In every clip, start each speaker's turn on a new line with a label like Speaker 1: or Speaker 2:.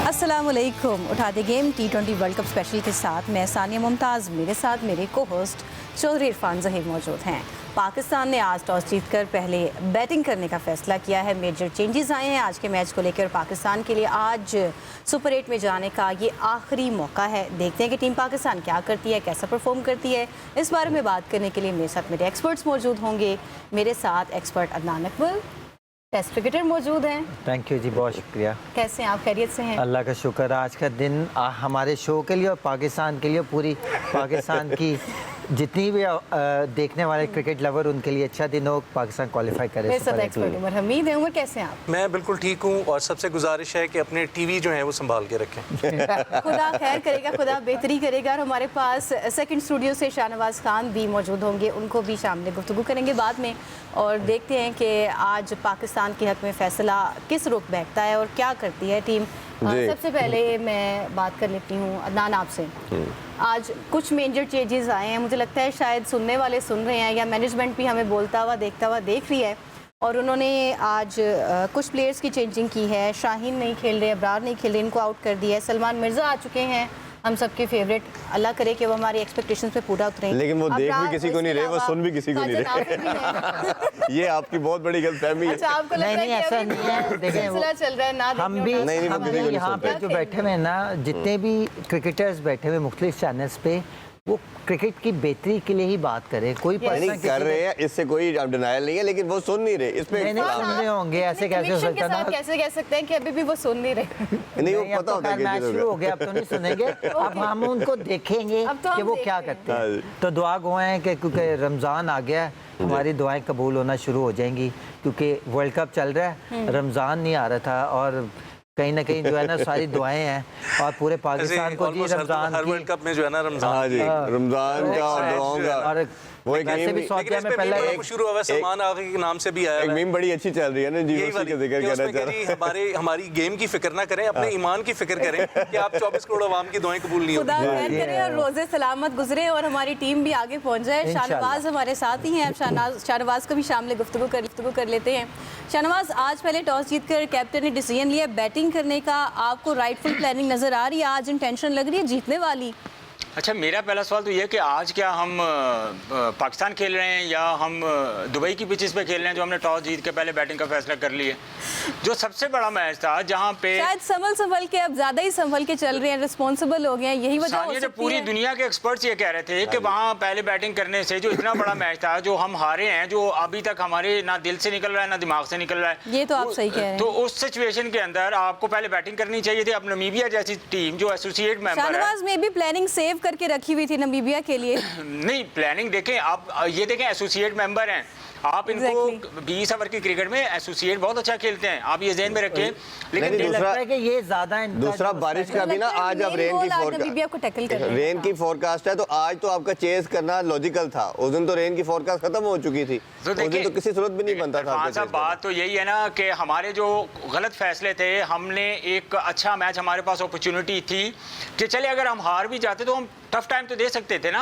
Speaker 1: अस्सलामुअलैकुम। उठा दे game T20 world cup special के साथ मैं सानिया मुमताज़, मेरे साथ मेरे को होस्ट चौधरी इरफान ज़हीर मौजूद हैं। पाकिस्तान ने आज टॉस जीतकर पहले बैटिंग करने का फैसला किया है। मेजर चेंजेस आए हैं आज के मैच को लेकर। पाकिस्तान के लिए आज सुपर 8 में जाने का ये आखिरी मौका है। देखते हैं कि टीम पाकिस्तान क्या करती है, कैसा परफॉर्म करती है। इस बारे में बात करने के लिए मेरे साथ मेरे एक्सपर्ट्स मौजूद होंगे। मेरे साथ expert Adnan Akbar, test cricketer मौजूद हैं।
Speaker 2: थैंक यू जी, बहुत शुक्रिया।
Speaker 1: कैसे हैं आप, खैरियत से हैं?
Speaker 2: अल्लाह का शुक्र। आज का दिन हमारे शो के लिए और पाकिस्तान के लिए, पूरी पाकिस्तान की जितनी भी देखने वाले क्रिकेट लवर उनके लिए अच्छा दिन हो। पाकिस्तान क्वालिफाई करे।
Speaker 1: मेरे साथ एक्सपर्ट उमर हमीद है। उमर कैसे हैं आप?
Speaker 3: मैं बिल्कुल ठीक हूँ और सबसे गुजारिश है कि अपने टीवी जो है वो संभाल के रखें।
Speaker 1: खुदा खैर करेगा, खुदा बेहतरी करेगा। और हमारे पास सेकंड स्टूडियो से शाहनवाज खान भी मौजूद होंगे, उनको भी शामिल गुफ्तगू करेंगे बाद में। और देखते हैं कि आज पाकिस्तान के हक में फ़ैसला किस रुख बैठता है और क्या करती है टीम। सबसे पहले मैं बात कर लेती हूँ अदनान आपसे। आज कुछ मेजर चेंजेस आए हैं, मुझे लगता है शायद सुनने वाले सुन रहे हैं या मैनेजमेंट भी हमें बोलता हुआ देखता हुआ देख रही है। और उन्होंने आज कुछ प्लेयर्स की चेंजिंग की है। शाहीन नहीं खेल रहे, अब्रार नहीं खेल रहे, इनको आउट कर दिया है। सलमान मिर्ज़ा आ चुके हैं, हम सबके फेवरेट। अल्लाह करे कि वो हमारी एक्सपेक्टेशंस पे पूरा उतरे।
Speaker 4: लेकिन वो देख भी किसी को नहीं रहे, वो सुन भी किसी को नहीं रहे। ये आपकी बहुत बड़ी गलतफहमी है।
Speaker 1: अच्छा, आपको लगता है कि
Speaker 2: ऐसा नहीं है। देखें,
Speaker 1: सिलसिला चल रहा है ना,
Speaker 2: हम भी यहाँ पे जो बैठे हुए हैं ना, जितने भी क्रिकेटर्स बैठे हुए मुख्तलिफ चैनल्स पे, वो क्रिकेट की बेहतरी के लिए ही बात करें। कोई
Speaker 4: नहीं कर रहे हैं, इससे कोई डिनायल नहीं है, लेकिन वो सुन नहीं रहे। इस पे
Speaker 2: सुन रहे होंगे, ऐसे कैसे हो सकता है?
Speaker 1: कैसे कह सकते हैं कि अभी भी वो सुन नहीं रहे?
Speaker 4: नहीं, वो पता होता है।
Speaker 2: मैच शुरू हो गया, अब तो नहीं सुनेंगे। अब हम उनको देखेंगे कि वो क्या करते हैं। तो दुआ गुआएं कि क्योंकि रमज़ान आ गया, हमारी दुआएं कबूल होना शुरू हो जाएंगी, क्योंकि वर्ल्ड कप चल रहा है। रमज़ान नहीं आ रहा था और कहीं ना कहीं जो है ना सारी दुआएं हैं और पूरे पाकिस्तान को जी रमजान
Speaker 3: हर वर्ल्ड कप में जो है ना
Speaker 4: रमजान का और दुआओं का
Speaker 2: और वैसे भी सऊदीया में पहले
Speaker 3: शुरू हुआ। सलमान आगे के नाम से भी आया
Speaker 4: एक मीम बड़ी अच्छी चल रही है ना जी, उसी का जिक्र करना चाह रहा हूं।
Speaker 3: हमारी गेम की फिक्र ना करें, अपने ईमान की फिक्र करें कि आप 24 करोड़ अवाम की दुआएं कबूल नहीं होती।
Speaker 1: खुदा खैर करे और रोजे सलामत गुजरे और हमारी टीम भी आगे पहुंच जाए। शाहनवाज हमारे साथ ही हैं, अब शाहनवाज को भी शामिल गुफ्तगू कर लेते हैं। शाहनवाज, आज पहले टॉस जीतकर कैप्टन ने डिसीजन लिया बैटिंग करने का। आपको राइटफुल प्लानिंग नजर आ रही है? आज इंटेंशन लग रही है जीतने वाली?
Speaker 5: अच्छा, मेरा पहला सवाल तो ये है कि आज क्या हम पाकिस्तान खेल रहे हैं या हम दुबई की पिचेस पे खेल रहे हैं जो हमने टॉस जीत के पहले बैटिंग का फैसला कर लिया? जो सबसे बड़ा मैच था जहां पे
Speaker 1: शायद संभल के अब ज़्यादा ही संभल के चल रहे हैं, रिस्पॉन्सिबल हो गए हैं, यही वजह हो सकती है।
Speaker 5: पूरी दुनिया के एक्सपर्ट्स ये कह रहे थे कि वहाँ पहले बैटिंग करने से जो इतना बड़ा मैच था जो हम हारे हैं, जो अभी तक हमारे ना दिल से निकल रहा है ना दिमाग से निकल रहा है,
Speaker 1: ये तो आप सही कह रहे हैं।
Speaker 5: तो उस सिचुएशन के अंदर आपको पहले बैटिंग करनी चाहिए थी। अब नमीबिया जैसी टीम जो एसोसिएट मेंबर है,
Speaker 1: शाहनवाज में भी प्लानिंग सेव करके रखी हुई थी नमीबिया के लिए।
Speaker 5: नहीं, प्लानिंग देखें आप, ये देखें एसोसिएट मेंबर हैं आप, इनको 20 ओवर की क्रिकेट में एसोसिएट बहुत अच्छा खेलते हैं, आप ये ज़हन में रखें। लेकिन
Speaker 2: लगता है कि ये ज्यादा
Speaker 4: दूसरा बारिश का भी ना, आज अब रेन की फोरकास्ट है, तो आज तो आपका चेस करना लॉजिकल था। उस दिन तो रेन की फोरकास्ट खत्म हो चुकी थी, उस दिन तो किसी सूरत भी नहीं बनता था।
Speaker 5: बात तो यही है ना कि हमारे जो गलत फैसले थे, हमने एक अच्छा मैच, हमारे पास अपॉर्चुनिटी थी कि चले अगर हम हार भी जाते तो हम टफ टाइम तो दे सकते थे ना।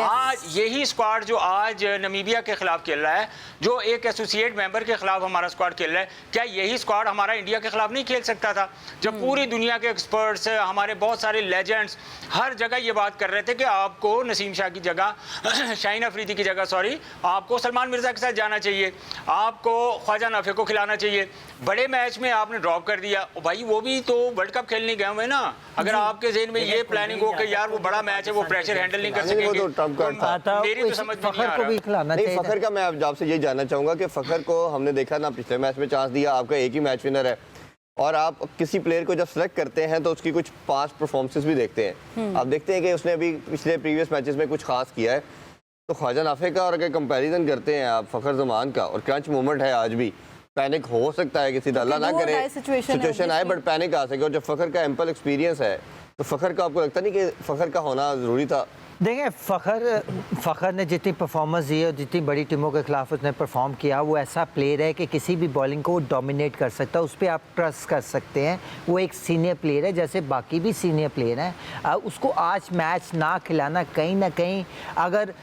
Speaker 5: आज यही स्क्वाड जो आज नमीबिया के खिलाफ खेल रहा है, जो एक एसोसिएट मेंबर के खिलाफ हमारा स्क्वाड खेल रहा है, क्या यही स्क्वाड हमारा इंडिया के खिलाफ नहीं खेल सकता था? जब पूरी दुनिया के एक्सपर्ट्स, हमारे बहुत सारे लेजेंड्स हर जगह ये बात कर रहे थे कि आपको नसीम शाह की जगह, शाहीन अफरीदी की जगह सॉरी, आपको सलमान मिर्जा के साथ जाना चाहिए, आपको ख्वाजा नाफे को खिलाना चाहिए। बड़े मैच में आपने ड्रॉप कर दिया। भाई वो भी तो वर्ल्ड कप खेलने गए हुए ना। अगर आपके ज़हन में ये प्लानिंग हो कि यार वो बड़ा मैच है, वो प्रेशर हैंडल नहीं कर सकेंगे, मेरी तो समझ में नहीं आ रहा।
Speaker 4: फखर का मैं आपसे यही जानना चाहूंगा कि फखर को हमने देखा ना, पिछले मैच में चांस दिया, आपका एक ही मैच विनर है, और आप किसी प्लेयर को जब सेलेक्ट करते हैं तो उसकी कुछ पास्ट परफॉर्मेंसेस भी देखते हैं। आप देखते हैं कि उसने अभी पिछले प्रीवियस मैचेस में कुछ खास किया है, तो ख्वाजा नाफे का और अगर कंपैरिजन करते हैं आप फखर जमान का, और क्रंच मोमेंट है आज भी, पैनिक हो सकता है किसी, अल्लाह ना करे सिचुएशन आए, बट पैनिक आ सके। और जब फखर का एम्पल एक्सपीरियंस है, तो फखर का आपको लगता नहीं कि फखर का होना ज़रूरी था?
Speaker 2: देखें, फ़खर ने जितनी परफॉर्मेंस दी है और जितनी बड़ी टीमों के खिलाफ उसने परफॉर्म किया, वो ऐसा प्लेयर है कि किसी भी बॉलिंग को डोमिनेट कर सकता है, उस पर आप ट्रस्ट कर सकते हैं। वो एक सीनियर प्लेयर है, जैसे बाकी भी सीनियर प्लेयर हैं। उसको आज मैच ना खिलाना कहीं ना कहीं, अगर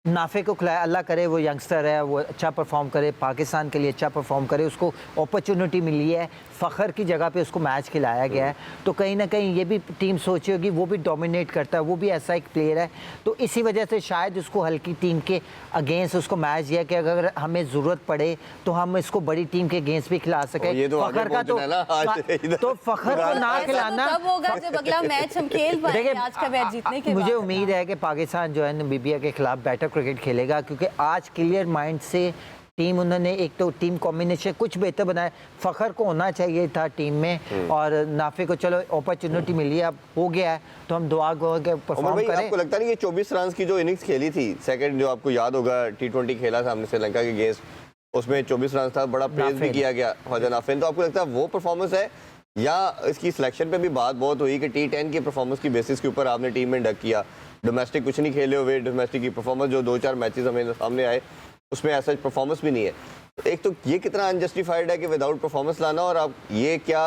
Speaker 2: नाफे को खिलाया, अल्लाह करे वो यंगस्टर है, वो अच्छा परफॉर्म करे, पाकिस्तान के लिए अच्छा परफॉर्म करे, उसको अपॉर्चुनिटी मिली है, फ़खर की जगह पे उसको मैच खिलाया गया है, तो कहीं ना कहीं ये भी टीम सोची होगी वो भी डोमिनेट करता है, वो भी ऐसा एक प्लेयर है, तो इसी वजह से शायद उसको हल्की टीम के अगेंस्ट उसको मैच दिया कि अगर हमें ज़रूरत पड़े तो हम इसको बड़ी टीम के अगेंस्ट भी खिला सकें।
Speaker 4: ये तो
Speaker 2: फ़खर का तो फ़खर को ना खिलाना
Speaker 1: तब होगा जब अगला मैच हम खेल पाएंगे, आज का मैच जीतने के
Speaker 2: मुझे
Speaker 1: बाद।
Speaker 2: उम्मीद है कि पाकिस्तान जो है नामीबिया के खिलाफ बेटर क्रिकेट खेलेगा, क्योंकि आज क्लियर माइंड से टीम उन्होंने एक तो टीम कॉम्बिनेशन कुछ बेहतर बनाया, फ़खर को होना चाहिए था टीम में और नाफे को चलो अपॉर्चुनिटी मिली है, अब हो गया है तो हम दुआ गो के परफॉर्म करें।
Speaker 4: आपको लगता नहीं कि 24 रन की जो इनिंग्स खेली थी सेकंड, जो आपको याद होगा T20 खेला था हमने श्रीलंका के अगेंस्ट, उसमें 24 रन था, बड़ा प्रेज भी किया गया ख्वाजा नाफे ने, तो आपको लगता है वो परफॉर्मेंस है या इसकी सिलेक्शन पे भी बात बहुत हुई कि T10 की परफॉर्मेंस की बेसिस के ऊपर आपने टीम में डक किया, डोमेस्टिक कुछ नहीं खेले हुए, डोमेस्टिक की परफॉर्मेंस जो 2-4 मैचेस हमें सामने आए उसमें ऐसा परफॉर्मेंस भी नहीं है, एक तो ये कितना अनजस्टिफाइड है कि विदाउट परफॉर्मेंस लाना, और आप ये क्या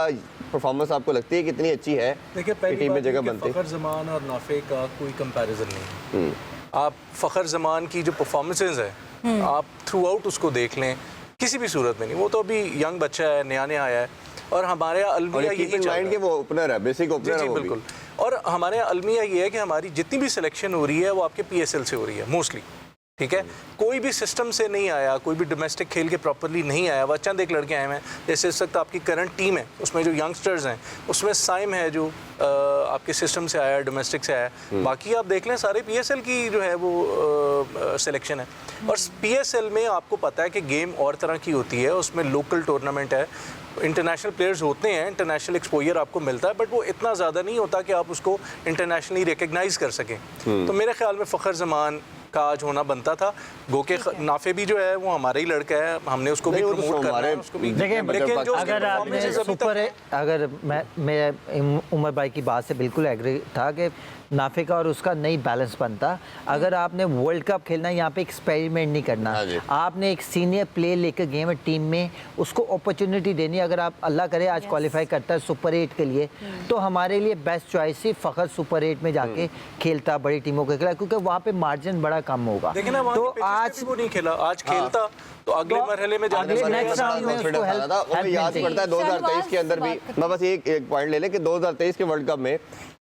Speaker 4: परफॉर्मेंस आपको लगती है कितनी अच्छी है
Speaker 3: देखिए
Speaker 4: कि टीम में जगह बनती है?
Speaker 3: फ़खर ज़मान और नाफे का कोई कंपैरिजन नहीं। आप फ़खर ज़मान की जो परफॉर्मेंसेज है आप थ्रू आउट उसको देख लें, किसी भी सूरत में नहीं, वो तो अभी यंग बच्चा है, नया नया आया है, और हमारे यहाँ अलमिया यही चल रहा है।
Speaker 4: के वो ओपनर है, बेसिक ओपनर है वो भी।
Speaker 3: बिल्कुल, और हमारे यहाँ अलमिया ये है कि हमारी जितनी भी सिलेक्शन हो रही है वो आपके PSL से हो रही है मोस्टली, ठीक है, कोई भी सिस्टम से नहीं आया, कोई भी डोमेस्टिक खेल के प्रॉपरली नहीं आया, वह चंद एक लड़के आए हैं, जैसे इस वक्त आपकी करंट टीम है उसमें जो यंगस्टर्स हैं उसमें साइम है जो आपके सिस्टम से आया, डोमेस्टिक से आया, बाकी आप देख लें सारे PSL की जो है वो सिलेक्शन है, और PSL में आपको पता है कि गेम और तरह की होती है, उसमें लोकल टूर्नामेंट है, इंटरनेशनल प्लेयर्स होते हैं, इंटरनेशनल एक्सपोजर आपको मिलता है, बट वो इतना ज़्यादा नहीं होता कि आप उसको इंटरनेशनली रिकग्नाइज कर सकें। तो मेरे ख्याल में फ़खर ज़मान का आज होना बनता था, गो के नाफे भी जो है वो हमारा ही लड़का है, हमने उसको भी प्रमोट करना है, उसको भी।
Speaker 2: लेकिन जो अगर आपने सुपर, अगर मैं उमर भाई की बात से बिल्कुल एग्री था कि नाफे का और उसका नहीं बैलेंस बनता, अगर आपने वर्ल्ड कप खेलना है, यहाँ पे एक्सपेरिमेंट नहीं करना, आपने एक सीनियर प्लेयर लेकर गए हैं टीम में, उसको अपॉर्चुनिटी देनी, अगर आप अल्लाह करे आज क्वालिफाई करता है सुपर 8 के लिए, तो हमारे लिए बेस्ट चॉइस ही फ़खर सुपर 8 में जाके खेलता बड़ी टीमों के खिलाफ, क्योंकि वहाँ पे मार्जिन बड़ा कम होगा।
Speaker 3: तो आज
Speaker 2: वो
Speaker 3: नहीं खेला, आज खेलता तो अगले मरहले में जाने
Speaker 2: नेक्स्ट राउंड में उसको हेल्प
Speaker 4: याद पड़ता है 2023 के अंदर भी, मैं बस एक पॉइंट ले लें कि 2023 के वर्ल्ड कप में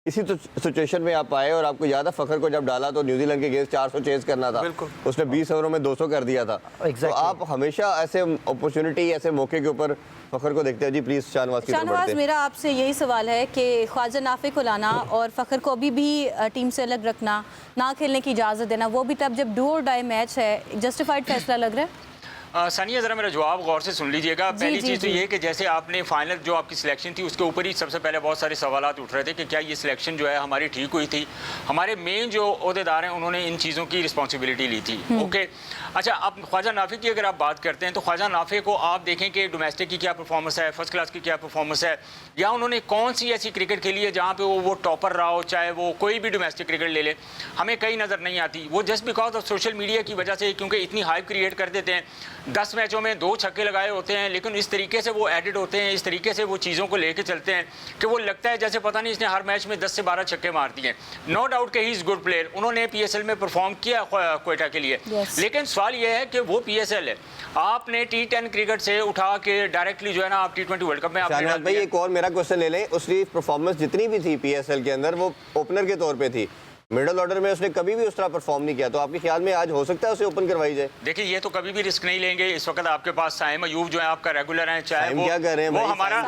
Speaker 4: इसी सिचुएशन में आप आए, और आपको याद है फ़खर को जब डाला तो न्यूजीलैंड के अगेंस्ट 400 चेज करना था, उसने 20 ओवरों में 200 कर दिया था। तो आप हमेशा ऐसे अपॉर्चुनिटी, ऐसे मौके के ऊपर फ़खर को देखते हैं। जी प्लीज शाहनवाज की तरफ बढ़ते हैं।
Speaker 1: शाहनवाज, मेरा आपसे यही सवाल है कि ख्वाजा नाफे को लाना और फ़खर को अभी भी टीम से अलग रखना, ना खेलने की इजाज़त देना, वो भी तब जब डू और डाई मैच है, जस्टिफाइड फैसला लग रहा है?
Speaker 5: सानिया ज़रा मेरा जवाब गौर से सुन लीजिएगा। पहली चीज़ तो ये कि जैसे आपने फाइनल जो आपकी सिलेक्शन थी उसके ऊपर ही सबसे पहले बहुत सारे सवालात उठ रहे थे कि क्या ये सिलेक्शन जो है हमारी ठीक हुई थी, हमारे मेन जो ओहदेदार हैं उन्होंने इन चीज़ों की रिस्पॉन्सिबिलिटी ली थी। ओके, अच्छा, अब ख्वाजा नाफे की अगर आप बात करते हैं तो ख्वाजा नाफे को आप देखें कि डोमेस्टिक की क्या परफॉर्मेंस है, फर्स्ट क्लास की क्या परफॉर्मेंस है, या उन्होंने कौन सी ऐसी क्रिकेट खेली है जहाँ पे वो टॉपर रहा हो, चाहे वो कोई भी डोमेस्टिक क्रिकेट ले ले, हमें कहीं नज़र नहीं आती। वो just because of social media की वजह से, क्योंकि इतनी हाइप क्रिएट कर देते हैं, 10 मैचों में 2 छक्के लगाए होते हैं, लेकिन इस तरीके से वो एडिट होते हैं, इस तरीके से वो चीज़ों को लेके चलते हैं कि वो लगता है जैसे पता नहीं इसने हर मैच में 10 से 12 छक्के मार दिए। नो डाउट कि ही इज़ गुड प्लेयर, उन्होंने PSL में परफॉर्म किया क्वेटा के लिए, लेकिन सवाल ये है कि वो PSL है, आपने T10 क्रिकेट से उठा के डायरेक्टली जो है ना आप T20 वर्ल्ड कप में आपने
Speaker 4: भाई एक और मेरा क्वेश्चन ले लें, उसकी परफॉर्मेंस जितनी भी थी PSL के अंदर वो ओपनर के तौर पे थी, मिडिल ऑर्डर में उसने कभी भी उस तरह परफॉर्म नहीं किया, तो आपके ख्याल में आज हो सकता है उसे ओपन करवाई जाए?
Speaker 5: देखिए ये तो कभी भी रिस्क नहीं लेंगे, इस वक्त आपके पास साइम अयूब जो है आपका रेगुलर है, चाहे वो
Speaker 4: क्या कर रहे हैं
Speaker 5: वो हमारा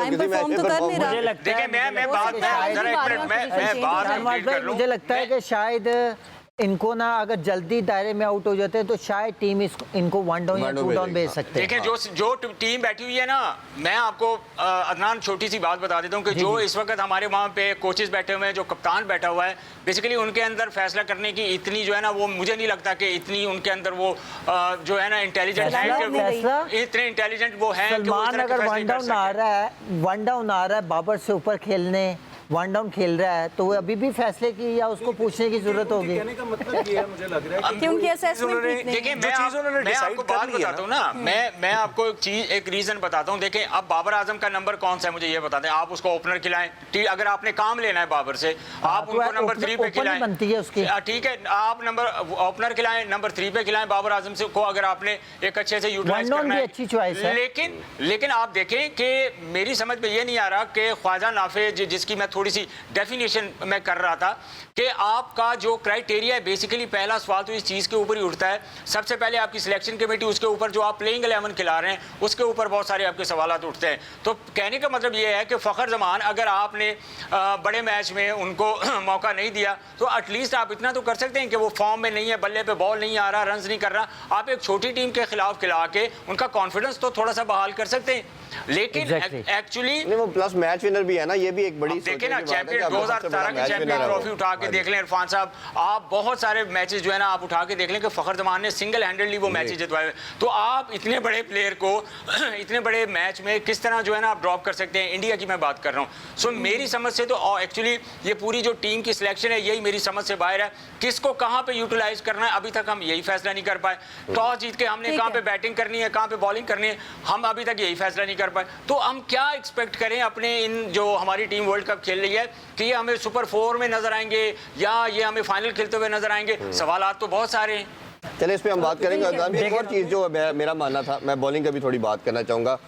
Speaker 1: मुझे
Speaker 2: लगता है कि शायद इनको ना अगर जल्दी दायरे में आउट हो जाते हैं तो शायद टीम इनको 1 डाउन या 2 डाउन भेज सकते हैं।
Speaker 5: देखिए जो टीम बैठी हुई है ना, मैं आपको अदनान छोटी सी बात बता देता हूँ कि जो इस वक्त हमारे वहाँ पे कोचेस बैठे हुए हैं, जो कप्तान बैठा हुआ है, बेसिकली उनके अंदर फैसला करने की इतनी जो है ना, वो मुझे नहीं लगता कि इतनी उनके अंदर वो जो है ना इंटेलिजेंट है, इतने इंटेलिजेंट वो है।
Speaker 2: सलमान अगर 1 डाउन आ रहा है, बाबर से ऊपर खेलने वन डाउन खेल रहा है तो वो अभी भी फैसले की या उसको पूछने की जरूरत होगी?
Speaker 3: कहने का मतलब ये है, मुझे लग रहा है कि
Speaker 1: क्योंकि असेसमेंट ठीक नहीं
Speaker 5: देखिए
Speaker 3: जो चीज़ उन्होंने
Speaker 5: मैं
Speaker 3: decide
Speaker 5: आपको
Speaker 3: कर
Speaker 5: बात
Speaker 3: ली है
Speaker 5: बताता हूँ ना, मैं आपको एक रीजन बताता हूँ। देखें, अब बाबर आजम का नंबर कौन सा है मुझे ये बता दें। आप उसको ओपनर खिलाएं, अगर आपने काम लेना है बाबर से, आप
Speaker 2: तो
Speaker 5: उनको नंबर 3 पे खिलाएं,
Speaker 2: बनती है उसकी।
Speaker 5: ठीक है, आप नंबर ओपनर खिलाएं, नंबर 3 पे खिलाएं बाबर आजम से को, अगर आपने एक अच्छे से यूटिलाइज
Speaker 2: वन डाउन
Speaker 5: करना
Speaker 2: भी
Speaker 5: है।
Speaker 2: अच्छी चॉइस है।
Speaker 5: लेकिन आप देखें कि मेरी समझ में ये नहीं आ रहा कि ख्वाजा नाफे जिसकी मैं थोड़ी सी डेफिनेशन मैं कर रहा था कि आपका जो क्राइटेरिया है, बेसिकली पहला सवाल तो इस चीज़ के ऊपर ही उठता है। सबसे पहले आपकी सिलेक्शन कमेटी, उसके ऊपर जो आप प्लेइंग 11 खिला रहे हैं, उसके ऊपर बहुत सारे आपके सवालात उठते हैं। तो कहने का मतलब ये है कि फ़खर जमान अगर आपने बड़े मैच में उनको मौका नहीं दिया तो एटलीस्ट आप इतना तो कर सकते हैं कि वो फॉर्म में नहीं है, बल्ले पे बॉल नहीं आ रहा, रन नहीं कर रहा, आप एक छोटी टीम के खिलाफ खिला के उनका कॉन्फिडेंस तो थोड़ा सा बहाल कर सकते हैं। लेकिन एक्चुअली
Speaker 4: वो प्लस मैच विनर भी है ना, ये भी एक बड़ी
Speaker 5: देखिए ना, चैंपियन 2017 की चैंपियन ट्रॉफी उठा के देख लें इरफान साहब, आप बहुत सारे मैचेस जो है ना आप उठा के देख लें कि फ़खर जमान ने सिंगल हैंडेडली वो मैचेस जितवाए। तो आप इतने बड़े प्लेयर को इतने बड़े मैच में किस तरह जो है ना आप ड्रॉप कर सकते हैं? इंडिया की मैं बात कर रहा हूँ। सो मेरी समझ से तो एक्चुअली ये पूरी जो टीम की सिलेक्शन है यही मेरी समझ से बाहर है। किसको कहाँ पे यूटिलाइज करना है अभी तक हम यही फैसला नहीं कर पाए। टॉस जीत के हमने कहाँ पे बैटिंग करनी है, कहाँ पे बॉलिंग करनी है, हम अभी तक यही फैसला नहीं कर पाए। तो हम क्या एक्सपेक्ट करें अपने इन जो हमारी टीम वर्ल्ड कप खेल रही है कि ये हमें सुपर 4 में नजर आएंगे या ये हमें फाइनल खेलते हुए नजर आएंगे? सवालात तो बहुत सारे हैं।
Speaker 4: चलिए इस पे हम बात करेंगे। अदनान, एक और चीज़ जो मेरा मानना था, मैं बॉलिंग का भी थोड़ी बात करना चाहूँगा।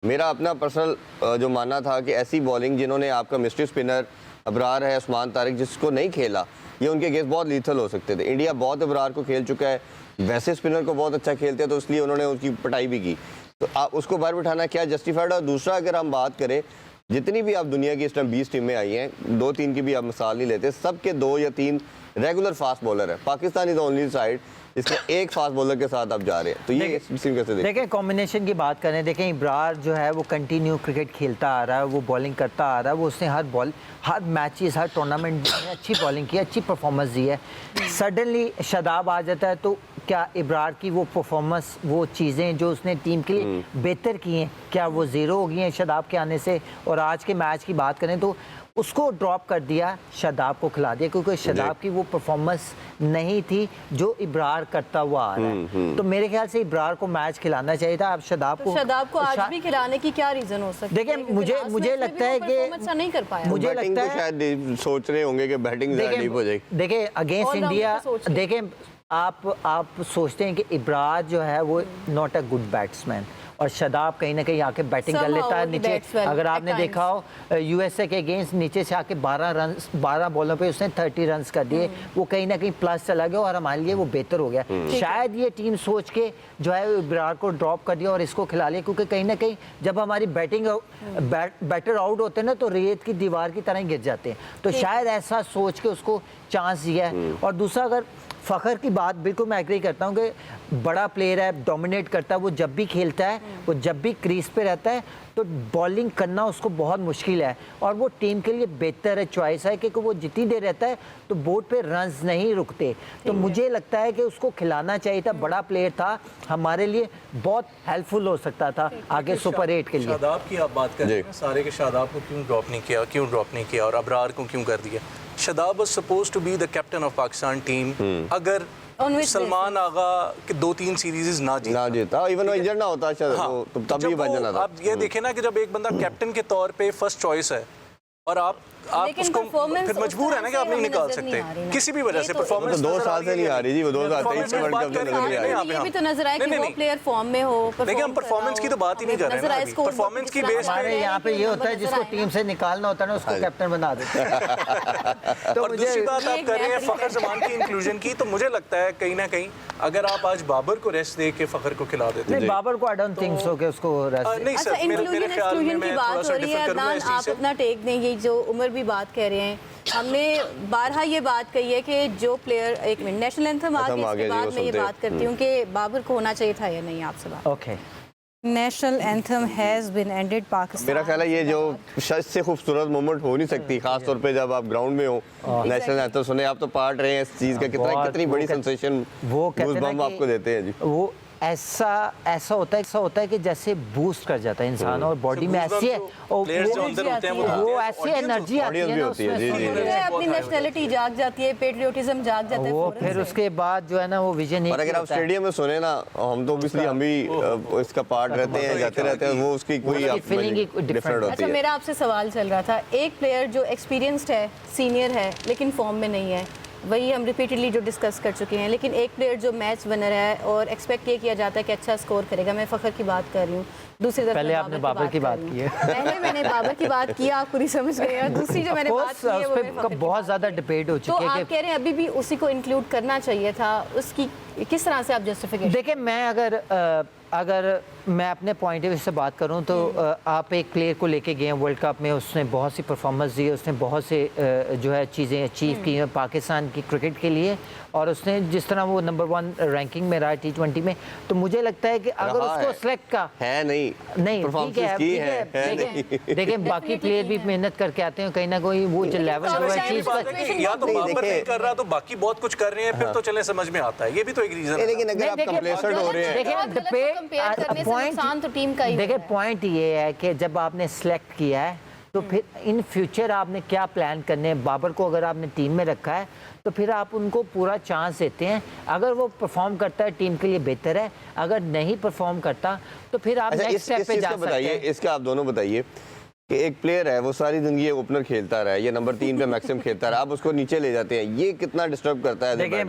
Speaker 4: मेरा अपना पर्सनल जो मानना था कि ऐसी बॉलिंग जिन्होंने आपका मिस्ट्री स्पिनर अबरार है, उस्मान तारिक, जिसको नहीं खेला, ये उनके अगेंस्ट बहुत लीथल हो सकते थे। इंडिया बहुत अबरार को खेल चुका है, वैसे स्पिनर को बहुत अच्छा खेलते हैं, तो इसलिए उन्होंने उसकी पिटाई भी की। तो आप उसको बाहर बिठाना क्या जस्टिफाइड? और दूसरा, अगर हम बात करें जितनी भी आप दुनिया की इस टाइम 20 टीमें आई हैं, 2-3 की भी आप मिसाल नहीं लेते, सबके 2 या 3 रेगुलर फास्ट बॉलर है। Pakistan is the only side इसमें एक फास्ट बॉलर के साथ आप जा रहे हैं। तो ये कैसे
Speaker 2: देखें, कॉम्बिनेशन की बात करें, देखें इब्रार जो है वो कंटिन्यू क्रिकेट खेलता आ रहा है, वो बॉलिंग करता आ रहा है, वो उसने हर मैचेस, हर टूर्नामेंट में अच्छी बॉलिंग की, अच्छी परफॉर्मेंस दी है। सडनली शादाब आ जाता है तो क्या इब्रार की वो परफॉर्मेंस, वो चीज़ें जो उसने टीम के लिए बेहतर की हैं, क्या वो ज़ीरो हो गई हैं शादाब के आने से? और आज के मैच की बात करें तो उसको ड्रॉप कर दिया, शादाब को खिला दिया, क्योंकि शादाब की वो परफॉर्मेंस नहीं थी जो इब्रार करता हुआ आ रहा है। तो मेरे ख्याल से इब्रार को मैच खिलाना चाहिए था। अब शादाब को
Speaker 1: आज भी खिलाने की क्या रीजन हो सकता है?
Speaker 2: देखिए, मुझे लगता है कि
Speaker 1: नहीं कर पाया।
Speaker 2: मुझे लगता है
Speaker 4: शायद सोच रहे होंगे कि बैटिंग डीप हो जाएगी।
Speaker 2: देखिए अगेंस्ट इंडिया, देखें आप सोचते हैं कि इब्रार जो है वो नॉट अ गुड बैट्समैन, और शादाब कहीं ना कहीं आके बैटिंग कर लेता है नीचे। अगर आपने देखा हो यूएसए के अगेंस्ट नीचे से आके 12 बॉलों पे उसने 30 रन कर दिए, वो कहीं ना कहीं प्लस चला गया और हमारे लिए वो बेहतर हो गया। शायद ये टीम सोच के जो है इब्रार को ड्रॉप कर दिया और इसको खिला लिया, क्योंकि कहीं ना कहीं जब हमारी बैटर आउट होते हैं ना तो रेत की दीवार की तरह गिर जाते हैं। तो शायद ऐसा सोच के उसको चांस दिया है। और दूसरा, अगर फ़खर की बात बिल्कुल मैं एग्री करता हूँ कि बड़ा प्लेयर है, डोमिनेट करता है, वो जब भी खेलता है, वो जब भी क्रीज पे रहता है तो बॉलिंग करना उसको बहुत मुश्किल है, और वो टीम के लिए बेहतर है, चॉइस है, क्योंकि वो जितनी देर रहता है तो बोर्ड पे रन्स नहीं रुकते। तो मुझे लगता है कि उसको खिलाना चाहिए था, बड़ा प्लेयर था, हमारे लिए बहुत हेल्पफुल हो सकता था आगे सुपर 8 के लिए।
Speaker 3: शादाब की आप बात कर रहे हैं सारे के, शादाब को क्यों ड्रॉप नहीं किया और अबरार को क्यों कर दिया? Shadab was supposed to be the captain of Pakistan team. अगर सलमान आगा के 2-3 सीरीज ना
Speaker 4: जीता, इवन इंजर्ड ना होता तो तब भी बन जाना था।
Speaker 3: अब ये देखे ना कि जब एक बंदा कैप्टन के तौर पे फर्स्ट चॉइस है और आप उसको फिर मजबूर है ना कि आप नहीं निकाल सकते किसी भी वजह से। परफॉर्मेंस
Speaker 4: 2 साल से नहीं आ रही जी, वो 2023 में वर्ल्ड कप से नजर नहीं आ रही।
Speaker 1: ये भी तो नजर आए कि वो प्लेयर फॉर्म में हो।
Speaker 3: देखिए, हम परफॉर्मेंस की तो बात ही नहीं कर रहे हैं। परफॉर्मेंस की बेस
Speaker 2: पे यहाँ पे ये होता है जिसको टीम से निकालना होता है ना उसको कैप्टन बना देते हैं।
Speaker 3: तो दूसरी बात आप कर रहे हैं फ़खर जमान की इंक्लूजन की, तो मुझे लगता है कहीं ना कहीं अगर आप आज बाबर को रेस्ट दे के फ़खर को खिला देते
Speaker 2: हैं, बाबर को आई डोंट थिंक सो कि उसको रेस्ट
Speaker 3: नहीं सर, मेरे ख्याल में
Speaker 1: की बात हो रही है। अदनान, आप अपना टेक दें, ये जो उमर भी बात कह रहे हैं, हमने बारहा ये बात कही है कि जो प्लेयर, एक मिनट, नेशनल एंथम आगे इसके बाद मैं ये बात करती हूँ कि बाबर को होना चाहिए था या नहीं, आपसे बात।
Speaker 2: Okay,
Speaker 1: national anthem has been ended Pakistan.
Speaker 4: मेरा ख्याल है ये जो इससे खूबसूरत मोमेंट हो नहीं सकती, खास तौर पे जब आप ग्राउंड में हो, नेशनल एंथम सुने, आप तो पार्ट रहे हैं इस चीज का, कितनी बड़ी सेंसेशन, वो गूज़बम्प आपको देते हैं जी।
Speaker 2: वो ऐसा होता है कि जैसे बूस्ट कर जाता है इंसान और बॉडी में ऐसी है और वो ऐसी एनर्जी आती है ना उसमें,
Speaker 1: अपनी नेशनलिटी जाग जाती है, पेट्रियोटिज्म जाग जाता है
Speaker 2: वो फिर उसके बाद जो है ना वो विजन।
Speaker 4: और अगर आप स्टेडियम में सुने ना, हम तो ऑब्वियसली हम भी इसका पार्ट रहते हैं, जाते रहते हैं, वो उसकी कोई
Speaker 2: फीलिंग
Speaker 4: डिफरेंट होती
Speaker 1: अच्छा,
Speaker 4: है।
Speaker 1: मेरा आपसे सवाल चल रहा था, एक प्लेयर जो एक्सपीरियंस्ड है, सीनियर है, लेकिन फॉर्म में नहीं है, वही हम रिपीटेडली जो डिस्कस कर चुके हैं, लेकिन एक प्लेयर जो मैच विनर है और एक्सपेक्ट ये किया जाता है कि अच्छा स्कोर करेगा, मैं फ़खर की बात कर रही हूँ, दूसरी तरफ
Speaker 2: पहले आपने बाबर की बात की है।
Speaker 1: पहले मैंने बाबर की बात की, आप पूरी समझ गए, और दूसरी जो मैंने बात की है वो मैं फ़खर की
Speaker 2: बहुत
Speaker 1: बात
Speaker 2: ज़्यादा
Speaker 1: की है।
Speaker 2: डिबेट हो
Speaker 1: तो
Speaker 2: चुकी है
Speaker 1: आप
Speaker 2: कि
Speaker 1: कह रहे हैं अभी भी उसी को इंक्लूड करना चाहिए था, उसकी किस तरह से आप जस्टिफिकेशन?
Speaker 2: देखिए, मैं अगर मैं अपने पॉइंट ऑफ व्यू से बात करूं तो आप एक प्लेयर को लेके गए हैं वर्ल्ड कप में, उसने बहुत सी परफॉर्मेंस दी, उसने बहुत से जो है चीज़ें अचीव की हैं पाकिस्तान की क्रिकेट के लिए, और उसने जिस तरह वो नंबर 1 रैंकिंग में रहा है T20 में, तो मुझे लगता है कि अगर उसको सिलेक्ट का
Speaker 4: है नहीं
Speaker 2: ठीक है, देखिए बाकी प्लेयर भी मेहनत करके आते हैं, कहीं ना कहीं वो जो लेवल जो है चीज़ का,
Speaker 3: या तो बाबर नहीं कर रहा तो बाकी बहुत कुछ कर रहे हैं, फिर तो चले समझ में आता है, ये भी तो एक रीजन है।
Speaker 4: लेकिन अगर आप कंप्लेसेंट हो रहे हैं,
Speaker 2: देखिए पॉइंट ये है कि जब आपने सिलेक्ट किया है तो फिर इन फ्यूचर आपने क्या प्लान करने हैं। बाबर को अगर आपने टीम में रखा है तो फिर आप उनको पूरा चांस देते हैं, अगर वो परफॉर्म करता है टीम के लिए बेहतर है, अगर नहीं परफॉर्म करता तो फिर आप नेक्स्ट स्टेप पे जा सकते हैं।
Speaker 4: इसका आप दोनों बताइए कि एक प्लेयर है वो सारी जिंदगी ओपनर खेलता रहा है, ये नंबर 3 पे मैक्सिमम खेलता रहा, आप उसको नीचे ले जाते हैं, ये कितना डिस्टर्ब करता है?
Speaker 2: देखिए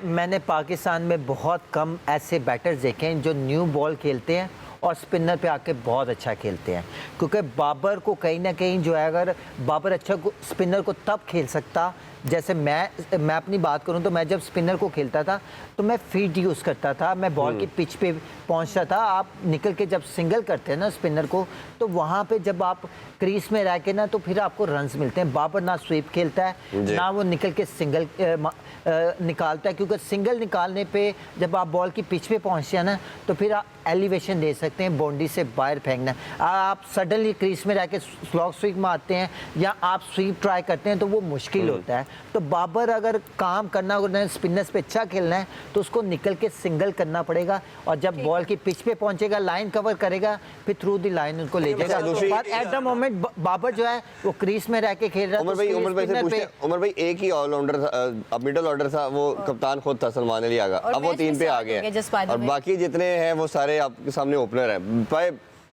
Speaker 2: मैंने पाकिस्तान में बहुत कम ऐसे बैटर्स देखे हैं जो न्यू बॉल खेलते हैं और स्पिनर पे आके बहुत अच्छा खेलते हैं, क्योंकि बाबर को कहीं ना कहीं जो है, अगर बाबर अच्छा स्पिनर को तब खेल सकता, जैसे मैं अपनी बात करूं तो मैं जब स्पिनर को खेलता था तो मैं फीट यूज़ करता था, मैं बॉल की पिच पे पहुंचता था, आप निकल के जब सिंगल करते हैं ना स्पिनर को, तो वहाँ पे जब आप क्रीज में रह के ना तो फिर आपको रन्स मिलते हैं। बाबर ना स्वीप खेलता है ना वो निकल के सिंगल निकालता है, क्योंकि सिंगल निकालने पे जब आप बॉल की पिच पे पहुँचते हैं ना तो फिर आप एलिवेशन दे सकते हैं, बाउंड्री से बाहर फेंकना। आप सडनली क्रीज में रह के स्लॉग स्वीप मारते हैं या आप स्वीप ट्राई करते हैं तो वो मुश्किल होता है। तो बाबर अगर काम करना है, स्पिनर्स पे अच्छा खेलना है तो उसको निकल के सिंगल करना पड़ेगा, और जब बॉल की पिच पे पहुंचेगा लाइन कवर करेगा, फिर थ्रू द लाइन उनको ले जाएगा। But at the moment Babar जो है वो क्रीज में रह के खेल रहा है।
Speaker 4: उमर भाई एक ही ऑलराउंडर था, मिडिल ऑर्डर था, वो कप्तान खुद था सलमान अली आगा, अब वो 3 पे आ गए और बाकी जितने हैं वो सारे आपके सामने ओपनर हैं।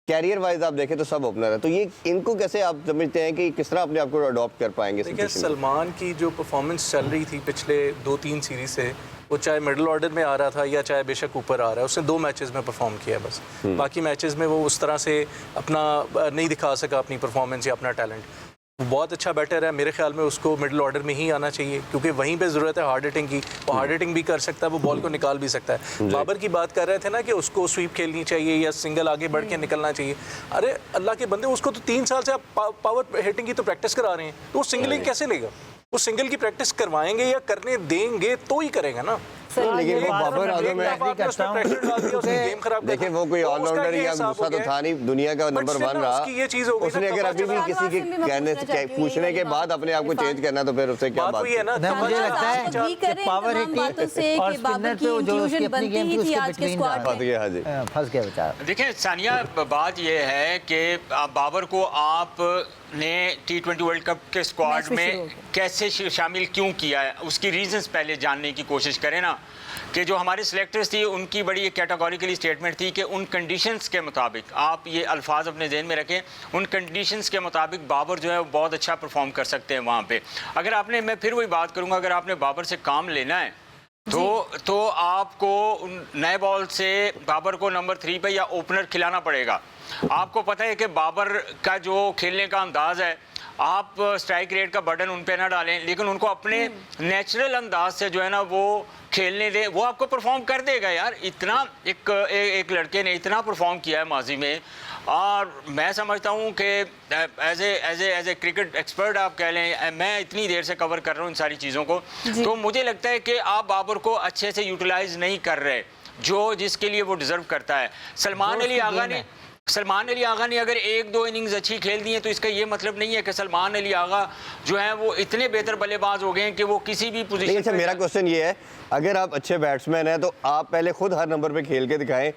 Speaker 4: कैरियर वाइज आप देखें तो सब ओपनर है, तो ये इनको कैसे आप समझते हैं कि किस तरह अपने आप को अडॉप्ट कर पाएंगे?
Speaker 3: देखिए, सलमान की जो परफॉर्मेंस चल रही थी पिछले 2-3 सीरीज से, वो चाहे मिडिल ऑर्डर में आ रहा था या चाहे बेशक ऊपर आ रहा है, उसने 2 मैचेस में परफॉर्म किया है बस, बाकी मैचेस में वो उस तरह से अपना नहीं दिखा सका अपनी परफॉर्मेंस या अपना टैलेंट। बहुत अच्छा बैटर है, मेरे ख्याल में उसको मिडिल ऑर्डर में ही आना चाहिए, क्योंकि वहीं पे ज़रूरत है हार्ड हिटिंग की, वो हार्ड हिटिंग भी कर सकता है, वो बॉल को निकाल भी सकता है। बाबर की बात कर रहे थे ना कि उसको स्वीप खेलनी चाहिए या सिंगल आगे बढ़ के निकलना चाहिए, अरे अल्लाह के बंदे, उसको तो 3 साल से आप पावर हिटिंग की तो प्रैक्टिस करा रहे हैं, तो वो सिंगल कैसे लेगा? वो सिंगल की प्रैक्टिस करवाएंगे या करने देंगे तो ही करेगा ना।
Speaker 4: लेकिन वो बाबर आजम है, देखिए वो कोई ऑलराउंडर या दूसरा तो था नहीं, दुनिया का नंबर 1 रहा, उसने अगर अभी भी किसी के कहने से पूछने के बाद अपने आप को चेंज करना तो फिर उससे क्या बात
Speaker 3: है ना?
Speaker 2: मुझे लगता है कि पावर हिटिंग और स्पिनर पे जो उसकी अपनी गेम थी उसके बिटवीन फंस गया बेचारा।
Speaker 5: देखिए सानिया, बात ये है कि बाबर को आपने T20 वर्ल्ड कप के स्क्वाड में कैसे शामिल क्यों किया है, उसकी रीजंस पहले जानने की कोशिश करें ना। कि जो हमारे सिलेक्टर्स थी उनकी बड़ी एक कैटेगोरिकली स्टेटमेंट थी कि उन कंडीशंस के मुताबिक, आप ये अल्फाज अपने जहन में रखें, उन कंडीशंस के मुताबिक बाबर जो है वो बहुत अच्छा परफॉर्म कर सकते हैं वहाँ पे। अगर आपने, मैं फिर वही बात करूँगा, अगर आपने बाबर से काम लेना है तो आपको नए बॉल से बाबर को नंबर 3 पे या ओपनर खिलाना पड़ेगा। आपको पता है कि बाबर का जो खेलने का अंदाज है, आप स्ट्राइक रेट का बटन उन पे ना डालें, लेकिन उनको अपने नेचुरल अंदाज से जो है ना वो खेलने दें, वो आपको परफॉर्म कर देगा यार। इतना एक लड़के ने इतना परफॉर्म किया है माजी में, और मैं समझता हूँ कि एज ए क्रिकेट एक्सपर्ट आप कह लें, मैं इतनी देर से कवर कर रहा हूँ इन सारी चीज़ों को, तो मुझे लगता है कि आप बाबर को अच्छे से यूटिलाइज नहीं कर रहे जो जिसके लिए वो डिज़र्व करता है। सलमान अली आगा ने अगर 1-2 इनिंग्स अच्छी खेल दी है तो इसका ये मतलब नहीं है कि सलमान अली आगा जो है वो इतने बेहतर बल्लेबाज हो गए हैं कि वो किसी भी पोजीशन।
Speaker 4: अच्छा, मेरा क्वेश्चन ये है, अगर आप अच्छे बैट्समैन हैं तो आप पहले खुद हर नंबर पे खेल के दिखाएं।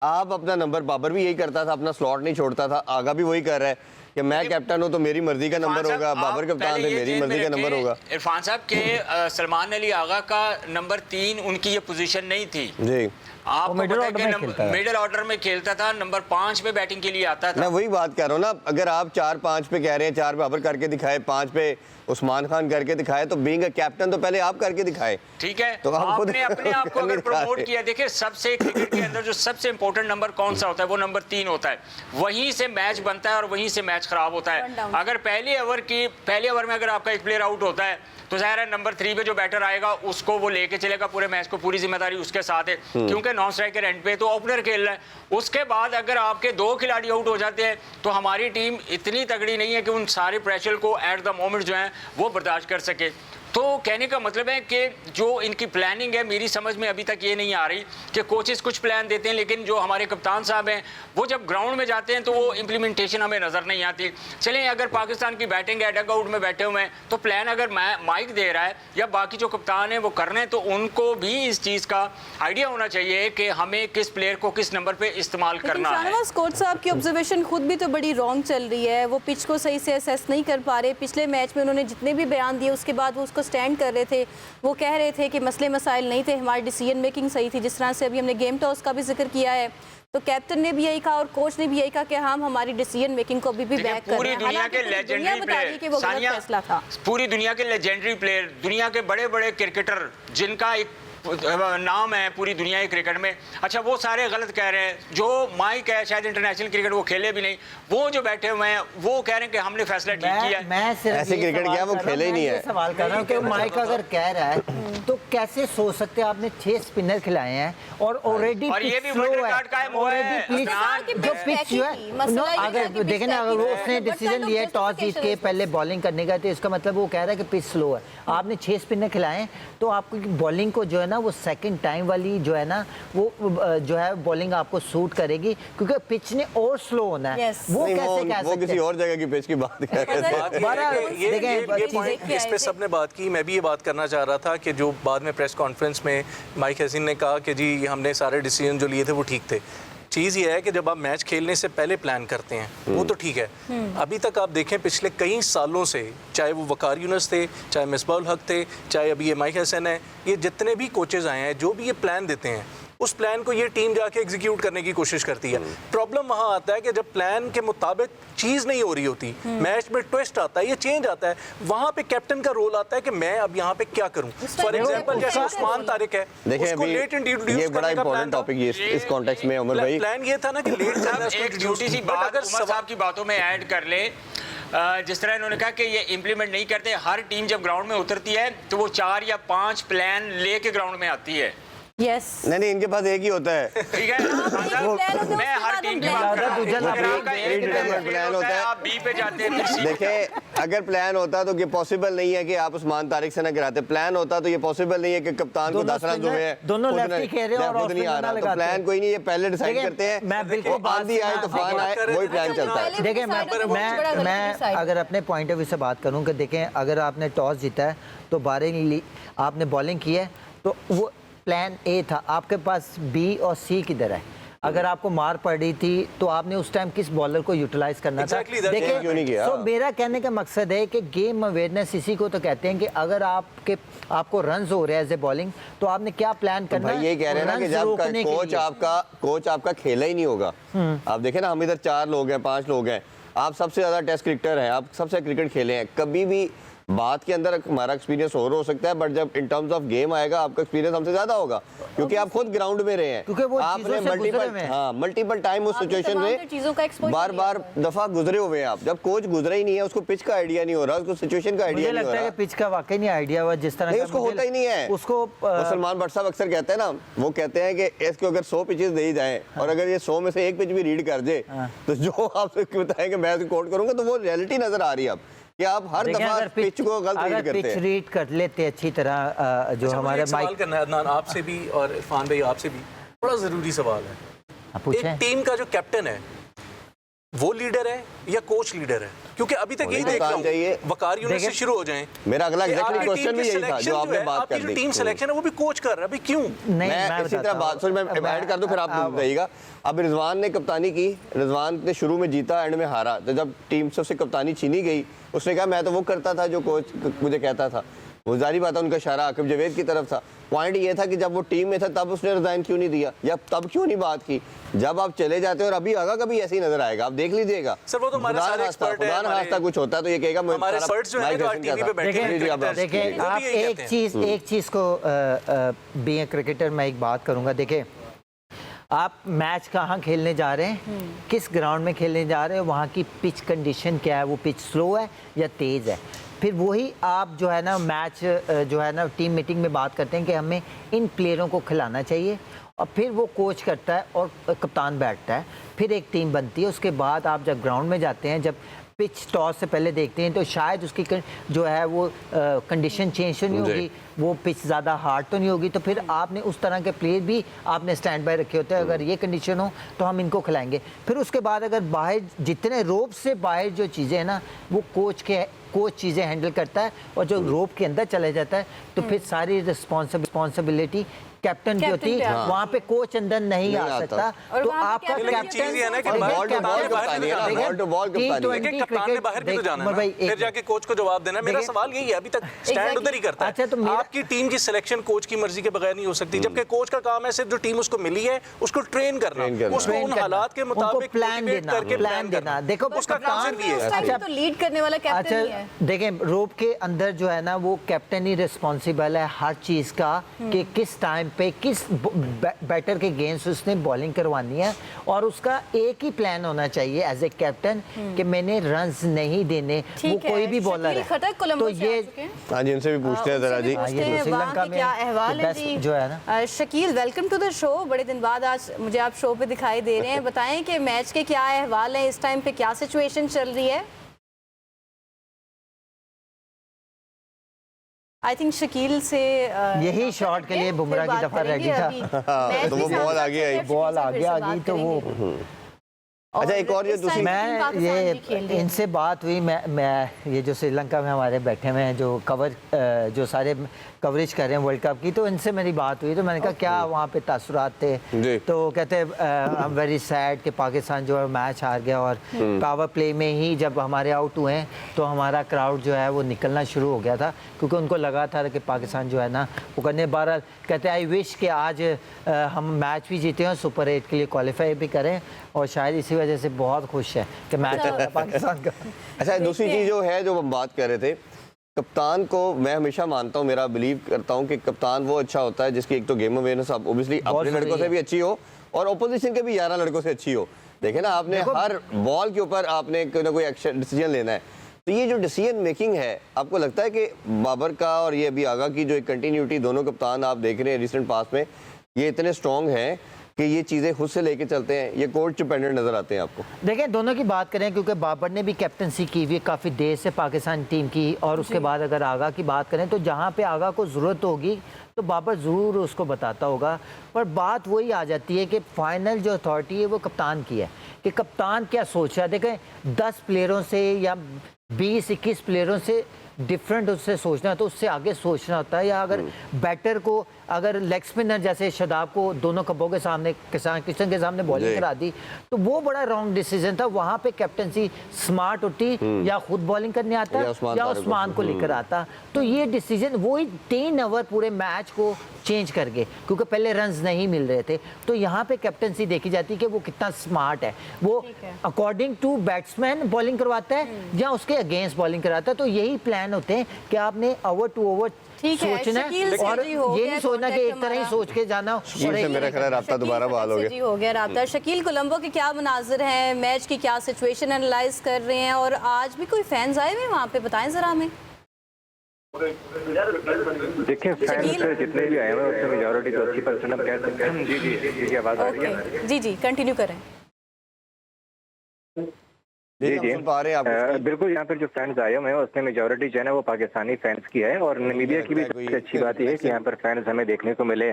Speaker 4: आप अपना नंबर, बाबर भी यही करता था, अपना स्लॉट नहीं छोड़ता था, आगा भी वही कर रहा है कि मैं कैप्टन हूं तो मेरी मर्जी का नंबर होगा, बाबर कप्तान थे मेरी मर्जी का नंबर होगा।
Speaker 5: इरफान साहब के सलमान अली आगा का नंबर 3 उनकी ये पोजीशन नहीं थी
Speaker 4: जी।
Speaker 5: आपको
Speaker 2: मिडिल
Speaker 5: पता है
Speaker 2: ऑर्डर में
Speaker 5: कि
Speaker 2: खेलता है।
Speaker 5: मिडिल ऑर्डर में खेलता था, नंबर 5 पे बैटिंग के लिए आता था।
Speaker 4: मैं वही बात कर रहा हूँ ना, अगर आप 4-5 पे कह रहे हैं, 4 बाबर करके दिखाए, 5 पे उस्मान खान करके दिखाए, तो बीइंग अ कैप्टन तो पहले आप करके दिखाए।
Speaker 5: ठीक है,
Speaker 4: तो आप खुद
Speaker 5: आपने अपने आप को अगर
Speaker 4: नहीं दिखा
Speaker 5: प्रमोट
Speaker 4: रहे।
Speaker 5: किया, देखिए सबसे क्रिकेट के अंदर जो सबसे इंपॉर्टेंट नंबर कौन सा होता है, वो नंबर 3 होता है। वहीं से मैच बनता है और वहीं से मैच खराब होता है। अगर पहले ओवर में अगर आपका एक प्लेयर आउट होता है तो जाहिर है नंबर 3 पे जो बैटर आएगा उसको वो लेके चलेगा पूरे मैच को, पूरी जिम्मेदारी उसके साथ है, क्योंकि नॉन स्ट्राइकर एंड पे तो ओपनर खेल रहा है। उसके बाद अगर आपके 2 खिलाड़ी आउट हो जाते हैं तो हमारी टीम इतनी तगड़ी नहीं है कि उन सारे प्रेशर को एट द मोमेंट जो है वो बर्दाश्त कर सके। तो कहने का मतलब है कि जो इनकी प्लानिंग है, मेरी समझ में अभी तक ये नहीं आ रही कि कोचेस कुछ प्लान देते हैं, लेकिन जो हमारे कप्तान साहब हैं वो जब ग्राउंड में जाते हैं तो वो इम्प्लीमेंटेशन हमें नज़र नहीं आती। चलें, अगर पाकिस्तान की बैटिंग है, डग आउट में बैठे हुए हैं, तो प्लान अगर माइक दे रहा है या बाकी जो कप्तान हैं वो कर रहे हैं, तो उनको भी इस चीज़ का आइडिया होना चाहिए कि हमें किस प्लेयर को किस नंबर पर इस्तेमाल करना है।
Speaker 1: शाहनवाज, कोच साहब की ऑब्जर्वेशन खुद भी तो बड़ी रॉन्ग चल रही है, वो पिच को सही से असेस नहीं कर पा रहे। पिछले मैच में उन्होंने जितने भी बयान दिए उसके बाद वो उसको स्टैंड कर रहे थे, वो कह रहे थे कि मसले मसाइल नहीं थे, हमारी डिसीजन मेकिंग सही थी। जिस तरह से अभी हमने गेम टॉस का भी जिक्र किया है, तो कैप्टन ने भी यही कहा और कोच ने भी यही कहा कि हम हमारी डिसीजन मेकिंग को अभी भी बैक कर रहे हैं।
Speaker 5: दुनिया के लेजेंडरी प्लेयर,
Speaker 1: सानिया, फैसला था।
Speaker 5: पूरी दुनिया के लेजेंडरी प्लेयर, दुनिया के बड़े बड़े क्रिकेटर जिनका एक नाम है पूरी दुनिया के क्रिकेट में, अच्छा वो सारे गलत कह रहे हैं। जो माइक है, शायद इंटरनेशनल क्रिकेट वो खेले भी नहीं, वो जो बैठे हुए हैं वो कह रहे हैं कि हमने फैसला ठीक किया है।
Speaker 2: मैं सिर्फ
Speaker 4: ऐसे क्रिकेट क्या वो खेले ही नहीं है।
Speaker 2: सवाल कर रहा हूँ कि माइक अगर कह रहा है तो कैसे सोच सकते हैं, आपने 6 स्पिनर खिलाए हैं और ऑलरेडी
Speaker 5: और ये भी वर्ल्ड रिकॉर्ड कायम हुआ है।
Speaker 2: जो पिच जो है, अगर देखें ना, अगर वो उसने डिसीजन लिया टॉस जीत के पहले बॉलिंग करने का, तो इसका मतलब वो कह रहा है कि पिच स्लो है। आपने 6 स्पिनर खिलाए तो आपको बॉलिंग को जो है ना वो सेकंड टाइम वाली जो है ना वो जो है बॉलिंग आपको सूट करेगी, क्योंकि पिच ने और स्लो होना है। वो कैसे कह सकते
Speaker 4: वो किसी और जगह की पिच की बात कर रहे
Speaker 3: हैं। इस पे सबने बात की, मैं भी ये बात करना चाह रहा था कि जो बाद में प्रेस कॉन्फ्रेंस में माइक हसीन ने कहा कि जी हमने सारे डिसीजन जो लिए थे वो ठीक थे। चीज़ ये है कि जब आप मैच खेलने से पहले प्लान करते हैं वो तो ठीक है। अभी तक आप देखें पिछले कई सालों से, चाहे वो वकार यूनुस थे, चाहे मिसबाउल हक थे, चाहे अभी ये माइक हसन है, ये जितने भी कोचेज आए हैं जो भी ये प्लान देते हैं उस प्लान को ये टीम जाके एग्जीक्यूट करने की कोशिश करती है। प्रॉब्लम वहाँ आता है कि जब प्लान के मुताबिक चीज़ नहीं हो रही होती, मैच में ट्विस्ट आता है, ये चेंज आता है, वहाँ पे कैप्टन का रोल आता है कि मैं अब यहाँ पे क्या करूँ। फॉर एग्जांपल जैसे उस्मान तारिक है,
Speaker 4: देखिए
Speaker 3: उसको लेट इंट्रोड्यूस
Speaker 4: ये बड़ा
Speaker 3: करने का
Speaker 4: इंपॉर्टेंट टॉपिक है इस कॉन्टेक्स्ट में उमर भाई।
Speaker 3: प्लान ये था ना कि लेट करना है,
Speaker 5: एक छोटी सी बात अगर साहब की बातों में ऐड कर ले, जिस तरह इन्होंने कहा कि ये इंप्लीमेंट नहीं करते, हर टीम जब ग्राउंड में उतरती है तो वो 4 या 5 प्लान लेके ग्राउंड में आती है।
Speaker 1: यस,
Speaker 4: नहीं इनके पास एक ही होता है।
Speaker 5: ठीक है, मैं हर टीम की बात कर रहा हूं।
Speaker 4: प्लान होता है,
Speaker 5: आप बी पे जाते हैं।
Speaker 4: देखिए अगर प्लान होता तो ये पॉसिबल नहीं है कि आप उस्मान तारिक से ना गिराते। प्लान होता तो ये पॉसिबल नहीं है कि कप्तान को 10 रन हुए हैं,
Speaker 2: दोनों लेफ्टी खेल रहे हैं और
Speaker 4: खुद नहीं आ रहा। तो प्लान कोई नहीं, ये पहले डिसाइड करते हैं।
Speaker 2: मैं बिल्कुल
Speaker 4: आंधी आए तूफान आए वही प्लान चलता है।
Speaker 2: देखिए मैं अगर अपने पॉइंट ऑफ व्यू से बात करूं कि देखें, अगर आपने टॉस जीता है तो बारिंग आपने बॉलिंग की है तो वो प्लान ए था, आपके पास बी और सी किधर है? अगर आपको मार पड़ रही थी तो आपने उस टाइम किस बॉलर को यूटिलाइज करना था? देखिए, तो मेरा कहने का मकसद है कि गेम अवेयरनेस इसी को तो कहते हैं कि अगर आपको रन्स हो रहे हैं एज ए बॉलिंग तो आपने क्या प्लान करना है।
Speaker 4: ये कह रहे हैं ना कि जब कोच आपका खेला ही नहीं होगा। आप देखें ना, हम इधर 4 लोग हैं, 5 लोग हैं, आप सबसे ज्यादा टेस्ट क्रिकेटर हैं, आप सबसे क्रिकेट खेले हैं, कभी भी बात के अंदर हमारा एक्सपीरियंस और हो सकता है, बट जब इन टर्म्स ऑफ गेम आएगा आपका एक्सपीरियंस हमसे ज्यादा होगा, क्योंकि आप खुद ग्राउंड में रहे हैं,
Speaker 2: क्योंकि वो
Speaker 4: आपने मल्टीपल टाइम उस सिचुएशन में बार दफा गुजरे हुए हैं आप। जब कोच गुजरा ही नहीं है, उसको पिच का आइडिया नहीं हो रहा, उसको सिचुएशन का आइडिया नहीं हो रहा।
Speaker 2: पिच का वाकई नहीं आइडिया हुआ जिस तरह
Speaker 4: उसको होता ही नहीं है।
Speaker 2: उसको
Speaker 4: सलमान भट्ट साहब अक्सर कहते हैं ना, वो कहते हैं कि इसको अगर 100 पिचेस दे जाए और अगर ये 100 में से एक पिच भी रीड कर दे तो जो आप बताएंगे मैं कोट करूंगा तो वो रियलिटी नजर आ रही है अब कि आप हर दफा पिच को गलत रीड करते हैं।
Speaker 2: पिच रीड कर लेते अच्छी तरह जो हमारे
Speaker 3: सवाल करना है अदनान आपसे भी और इरफान भाई आपसे भी, बड़ा ज़रूरी सवाल है। एक टीम का जो कैप्टन है वो लीडर है या कोच लीडर है? क्योंकि अभी तक यही
Speaker 4: तो
Speaker 3: देख रहा
Speaker 4: काम चाहिए।
Speaker 3: हूँ वकार यूनिट से शुरू हो जाएं।
Speaker 4: मेरा अगला
Speaker 3: कि
Speaker 4: एग्जैक्टली
Speaker 3: आपकी
Speaker 4: क्वेश्चन
Speaker 3: टीम
Speaker 4: भी
Speaker 3: की
Speaker 4: यही था
Speaker 3: सिलेक्शन
Speaker 4: जो आपने
Speaker 3: है,
Speaker 4: बात
Speaker 3: आपकी
Speaker 4: कर
Speaker 3: जो
Speaker 4: दी।
Speaker 3: टीम सिलेक्शन है वो भी कोच कर रहा है, अभी क्यों?
Speaker 2: नहीं
Speaker 4: मैं इसी तरह बात मैं ऐड कर दूं, फिर आप बताइएगा। अब रिजवान ने कप्तानी की, रिजवान ने शुरू में जीता, एंड में हारा। तो जब टीम से उससे कप्तानी छीनी गई, उसने कहा मैं तो वो करता था जो कोच मुझे कहता था। वो जारी बात है, उनका इशारा आकिब जावेद की तरफ था। पॉइंट ये था कि जब वो टीम में था तब उसने रिजाइन क्यों नहीं दिया, या तब क्यों नहीं बात की? जब आप चले जाते हो, और अभी आगा कभी ऐसे ही नजर आएगा, आप देख लीजिएगा।
Speaker 3: सर वो तो हमारे सारे एक्सपर्ट हैं,
Speaker 4: रास्ता कुछ होता है तो ये कहेगा
Speaker 3: हमारे एक्सपर्ट्स जो हैं जो टीवी पे बैठे हैं।
Speaker 2: देखिए आप एक चीज को बी ए क्रिकेटर मैं एक बात करूंगा। देखिए आप मैच कहाँ खेलने जा रहे हैं, किस ग्राउंड में खेलने जा रहे हैं, वहाँ की पिच कंडीशन क्या है, वो पिच स्लो है या तेज़ है। फिर वही आप जो है ना मैच जो है ना टीम मीटिंग में बात करते हैं कि हमें इन प्लेयरों को खिलाना चाहिए, और फिर वो कोच करता है और कप्तान बैठता है, फिर एक टीम बनती है। उसके बाद आप जब ग्राउंड में जाते हैं, जब पिच टॉस से पहले देखते हैं तो शायद उसकी जो है वो कंडीशन चेंज तो नहीं होगी, वो पिच ज़्यादा हार्ड तो नहीं होगी, तो फिर आपने उस तरह के प्लेयर भी आपने स्टैंड बाय रखे होते हैं। अगर ये कंडीशन हो तो हम इनको खिलाएंगे। फिर उसके बाद अगर बाहर जितने रोप से बाहर जो चीज़ें हैं ना, वो कोच चीज़ें हैंडल करता है, और जो रोप के अंदर चले जाता है तो फिर सारी रिस्पॉन्सिबिलिटी कैप्टन की होती है। वहाँ पे कोच अंदर नहीं आ सकता, तो आपका
Speaker 3: जाके कोच को जवाब देना। मेरा सवाल यही है, अभी तक स्टैंड उधर ही करता है। अच्छा, तो आपकी टीम की सिलेक्शन कोच की मर्जी के बगैर नहीं हो सकती, जबकि कोच का काम है सिर्फ जो टीम उसको मिली है उसको ट्रेन करना, उसको उन हालात के मुताबिक
Speaker 2: प्लान देना। देखो
Speaker 3: उसका काम सिर्फ ये है।
Speaker 1: तो लीड करने वाला कैप्टन ही है।
Speaker 2: देखें रोप के अंदर जो है ना वो कैप्टन ही रिस्पॉन्सिबल है हर चीज़ का, कि किस टाइम पे किस बैटर के अगेंस्ट उसने बॉलिंग करवानी है, और उसका एक ही प्लान होना चाहिए एज ए कैप्टन कि मैंने रन्स नहीं देने, वो कोई भी बॉलर है।
Speaker 1: तो ये
Speaker 4: हाँ जी, उनसे भी पूछते हैं जरा जी।
Speaker 2: श्रीलंका में
Speaker 1: क्या अहवाल है जी?
Speaker 2: जो है ना
Speaker 1: Shakeel, welcome to the show. बड़े दिन बाद आज मुझे आप शो पे दिखाई दे रहे हैं। बताएं कि मैच के क्या अहवाल है, इस टाइम पे क्या सिचुएशन चल रही है? आई थिंक शकील से
Speaker 2: यही शॉट के लिए बुमराह की दफा रेडी था,
Speaker 4: तो वो बॉल आगे आई
Speaker 2: तो वो
Speaker 4: अच्छा एक और ये दूसरी
Speaker 2: मैं ये इनसे बात हुई, मैं ये जो श्रीलंका में हमारे बैठे हुए हैं जो जो सारे कवरेज कर रहे हैं वर्ल्ड कप की, तो इनसे मेरी बात हुई, तो मैंने कहा क्या वहाँ पे तासुरात थे, तो कहते आई एम वेरी सैड कि पाकिस्तान जो है मैच हार गया, और पावर प्ले में ही जब हमारे आउट हुए हैं तो हमारा क्राउड जो है वो निकलना शुरू हो गया था, क्योंकि उनको लगा था कि पाकिस्तान जो है ना वो करने। बहरहाल कहते आई विश कि आज हम मैच भी जीते हैं, सुपर 8 के लिए क्वालिफाई भी करें, और शायद इसी वजह से बहुत खुश है कि मैच पाकिस्तान का।
Speaker 4: अच्छा दूसरी चीज़ जो है जो हम बात कर रहे थे, कप्तान को मैं हमेशा मानता हूँ, मेरा बिलीव करता हूँ कि कप्तान वो अच्छा होता है जिसकी एक तो गेम अवेयरनेस ऑब्वियसली अपने लड़कों से भी अच्छी हो और ओपोजिशन के भी 11 लड़कों से अच्छी हो। देखे ना आपने हर बॉल के ऊपर आपने कोई ना कोई एक्शन डिसीजन लेना है, तो ये जो डिसीजन मेकिंग है आपको लगता है कि बाबर का और ये अभी आगा की जो एक कंटिन्यूटी दोनों कप्तान आप देख रहे हैं रिसेंट पास में, ये इतने स्ट्रॉन्ग हैं कि ये चीज़ें खुद से लेके चलते हैं, ये कोच डिपेंडेंट नजर आते हैं आपको?
Speaker 2: देखें दोनों की बात करें, क्योंकि बाबर ने भी कैप्टनसी की हुई काफ़ी देर से पाकिस्तान टीम की, और उसके बाद अगर आगा की बात करें तो जहाँ पे आगा को ज़रूरत होगी तो बाबर ज़रूर उसको बताता होगा, पर बात वही आ जाती है कि फाइनल जो अथॉरिटी है वो कप्तान की है, कि कप्तान क्या सोच रहा है। देखें 10 प्लेयरों से या 20-21 प्लेयरों से डिफरेंट उससे सोचना, तो उससे आगे सोचना होता है। या अगर बैटर को अगर लेग स्पिनर जैसे शादाब को दोनों कब्बों के सामने किशन के सामने बॉलिंग करा दी, तो वो बड़ा रॉन्ग डिसीजन था। वहाँ पे कैप्टनसी स्मार्ट होती, या खुद बॉलिंग करने आता या उस्मान को लेकर आता, तो ये डिसीजन वही 3 ओवर पूरे मैच को चेंज कर गए, क्योंकि पहले रन्स नहीं मिल रहे थे। तो यहाँ पे कैप्टनसी देखी जाती है कि वो कितना स्मार्ट है, वो अकॉर्डिंग टू बैट्समैन बॉलिंग करवाता है या उसके अगेंस्ट बॉलिंग कराता है। तो यही प्लान होते हैं कि आपने ओवर टू ओवर सोचना है, और ये नहीं सोचना कि एक तरह ही सोच के जाना।
Speaker 4: मेरा ख्याल राब्ता दोबारा बहाल हो गया
Speaker 1: राब्ता। शकील कोलंबो के क्या मनाजिर हैं, मैच की क्या सिचुएशन एनालाइज कर रहे हैं, और आज भी कोई फैंस आए हुए वहाँ पे, बताएं जरा हमें।
Speaker 6: देखिए फैंस जितने भी आए हैं उसमें मेजॉरिटी तो 80% हम कह सकते हैं। जी आवाज़ आ रही है?
Speaker 1: जी कंटिन्यू करें।
Speaker 6: जी बिल्कुल, यहाँ पर जो फैंस आए हुए हैं उसमें मेजॉरिटी जो है ना वो पाकिस्तानी फैंस की है, और नमीबिया की भी सबसे अच्छी बात यह है कि यहाँ पर फैंस हमें देखने को मिले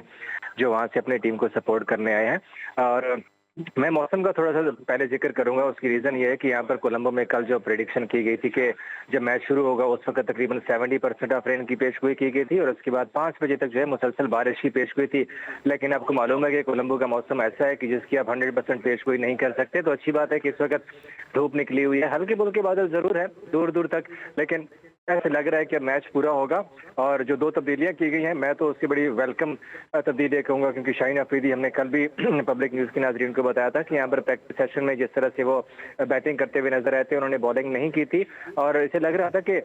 Speaker 6: जो वहाँ से अपनी टीम को सपोर्ट करने आए हैं। और मैं मौसम का थोड़ा सा पहले जिक्र करूंगा। उसकी रीजन ये है कि यहाँ पर कोलंबो में कल जो प्रेडिक्शन की गई थी कि जब मैच शुरू होगा उस वक्त तकरीबन 70% ऑफ रेन की पेशगोई की गई थी और उसके बाद 5 बजे तक जो है मुसलसल बारिश की पेशगोई थी। लेकिन आपको मालूम है कि कोलंबो का मौसम ऐसा है कि जिसकी आप 100% पेशगोई नहीं कर सकते। तो अच्छी बात है कि इस वक्त धूप निकली हुई है, हल्के फुल्के बादल जरूर है दूर दूर तक, लेकिन ऐसे लग रहा है कि मैच पूरा होगा। और जो 2 तब्दीलियां की गई हैं मैं तो उसकी बड़ी वेलकम तब्दीली कहूंगा, क्योंकि शाहीन अफरीदी हमने कल भी पब्लिक न्यूज के नाज़रीन को बताया था कि यहाँ पर प्रैक्टिस सेशन में जिस तरह से वो बैटिंग करते हुए नजर आए थे, उन्होंने बॉलिंग नहीं की थी और इसे लग रहा था कि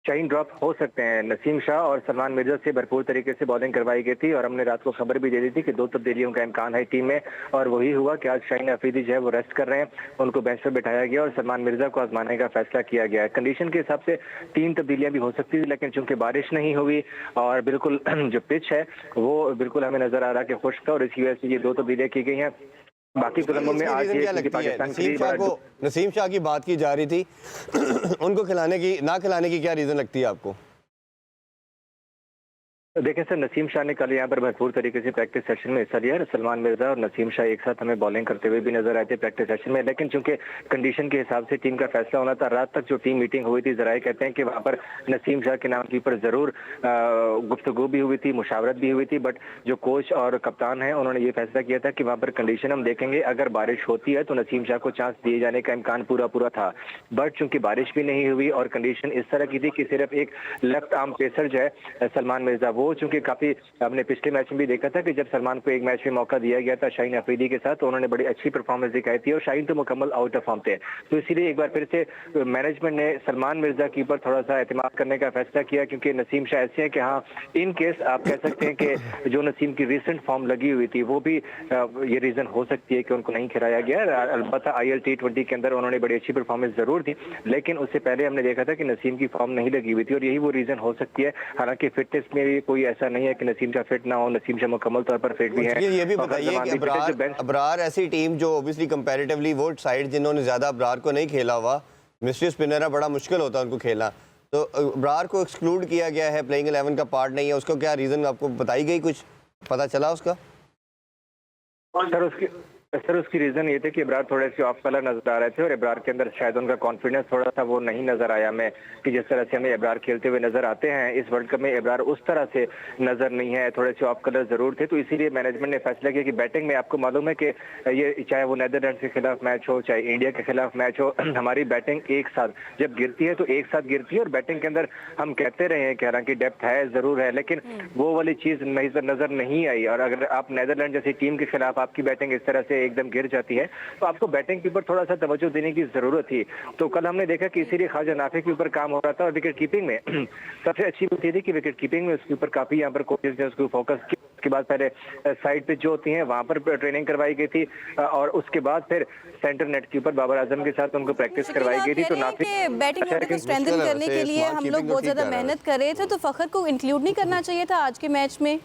Speaker 6: शाहीन ड्रॉप हो सकते हैं। नसीम शाह और सलमान मिर्जा से भरपूर तरीके से बॉलिंग करवाई गई थी और हमने रात को खबर भी दे दी थी कि 2 तब्दीलियों का इम्कान है टीम में और वही हुआ कि आज शाहीन अफरीदी जो है वो रेस्ट कर रहे हैं, उनको बेंच पर बिठाया गया और सलमान मिर्जा को आजमाने का फैसला किया गया है। कंडीशन के हिसाब से 3 तब्दीलियां भी हो सकती थी, लेकिन चूंकि बारिश नहीं हुई और बिल्कुल जो पिच है वो बिल्कुल हमें नजर आ रहा है कि खुश्क था और इसी वजह से ये 2 तब्दीलियां की गई हैं। बाकी कोलंबो में आज ये पाकिस्तान के लिए
Speaker 4: नसीम शाह की बात की जा रही थी उनको खिलाने की ना खिलाने की क्या रीजन लगती है आपको?
Speaker 6: देखें सर, नसीम शाह ने कल यहाँ पर भरपूर तरीके से प्रैक्टिस सेशन में हिस्सा लिया। सलमान मिर्जा और नसीम शाह एक साथ हमें बॉलिंग करते हुए भी नजर आए थे प्रैक्टिस सेशन में, लेकिन चूंकि कंडीशन के हिसाब से टीम का फैसला होना था, रात तक जो टीम मीटिंग हुई थी, जराए कहते हैं कि वहाँ पर नसीम शाह के नाम के ऊपर जरूर गुफ्तगू भी हुई थी, मुशावरत भी हुई थी, बट जो कोच और कप्तान है उन्होंने ये फैसला किया था कि वहाँ पर कंडीशन हम देखेंगे, अगर बारिश होती है तो नसीम शाह को चांस दिए जाने का इम्कान पूरा था। बट चूंकि बारिश भी नहीं हुई और कंडीशन इस तरह की थी कि सिर्फ एक लेफ्ट आर्म पेसर जो है सलमान मिर्जा, वो चूंकि काफी हमने पिछले मैच में भी देखा था कि जब सलमान को एक मैच में मौका दिया गया था शाहीन अफरीदी के साथ, तो उन्होंने बड़ी अच्छी परफॉर्मेंस दिखाई थी और शाहीन तो मुकम्मल आउट ऑफ फॉर्म थे। तो इसीलिए एक बार फिर से मैनेजमेंट ने सलमान मिर्जा के ऊपर थोड़ा सा एतमाद करने का फैसला किया, क्योंकि नसीम शाह ऐसे हैं कि हाँ, इन केस आप कह सकते हैं कि जो नसीम की रिसेंट फॉर्म लगी हुई थी वो भी ये रीजन हो सकती है कि उनको नहीं खिलाया गया। अलबत्ता IL T20 के अंदर उन्होंने बड़ी अच्छी परफॉर्मेंस जरूर थी, लेकिन उससे पहले हमने देखा था कि नसीम की फॉर्म नहीं लगी हुई थी और यही वो रीजन हो सकती है। हालांकि फिटनेस में भी कोई ऐसा नहीं है कि नसीम शाह फिट ना हो, नसीम शाह मुकम्मल तौर पर फिट भी है।
Speaker 4: ये भी बताइए कि अबरार ऐसी टीम जो ओबियसली कंपैरेटिवली वो साइड जिन्होंने ज्यादा अबरार को नहीं खेला हुआ, मिस्ट्री स्पिनर है, बड़ा मुश्किल होता है उनको खेलना, तो अबरार को एक्सक्लूड किया गया है, प्लेइंग 11 का पार्ट नहीं है, उसको क्या रीजन आपको बताई गई, कुछ पता चला उसका?
Speaker 6: सर उसकी रीजन ये थे कि इब्रार थोड़े से ऑफ कलर नजर आ रहे थे और इब्रार के अंदर शायद उनका कॉन्फिडेंस थोड़ा सा वो नहीं नजर आया मैं, कि जिस तरह से हमें इब्रार खेलते हुए नजर आते हैं इस वर्ल्ड कप में इब्रार उस तरह से नजर नहीं है, थोड़े से ऑफ कलर जरूर थे। तो इसीलिए मैनेजमेंट ने फैसला किया कि बैटिंग में आपको मालूम है कि ये चाहे वो नेदरलैंड के खिलाफ मैच हो चाहे इंडिया के खिलाफ मैच हो, हमारी बैटिंग एक साथ जब गिरती है तो एक साथ गिरती है और बैटिंग के अंदर हम कहते रहे हैं कि हालांकि डेप्थ है जरूर है, लेकिन वो वाली चीज नजर नहीं आई। और अगर आप नेदरलैंड जैसी टीम के खिलाफ आपकी बैटिंग इस तरह से एकदम गिर जाती है तो आपको बैटिंग के ऊपर थोड़ा सा तवज्जो देने की जरूरत थी। तो कल हमने देखा कि इसीलिए ख्वाजा नाफी के ऊपर काम हो रहा था और विकेट कीपिंग में सबसे अच्छी बात ये थी कि विकेट कीपिंग में उसके ऊपर काफी यहाँ पर कोचेस ने उसको फोकस किया। उसके बाद पहले साइड पे जो होती हैं वहां पर ट्रेनिंग करवाई गई थी और उसके बाद फिर सेंटर नेट के ऊपर बाबर आजम के साथ उनको प्रैक्टिस करवाई गई थी। तो नाफी
Speaker 1: बैटिंग को स्ट्रेंथन करने के लिए हम लोग बहुत ज्यादा मेहनत कर रहे थे, तो फखर को इंक्लूड नहीं करना चाहिए था आज के मैच में?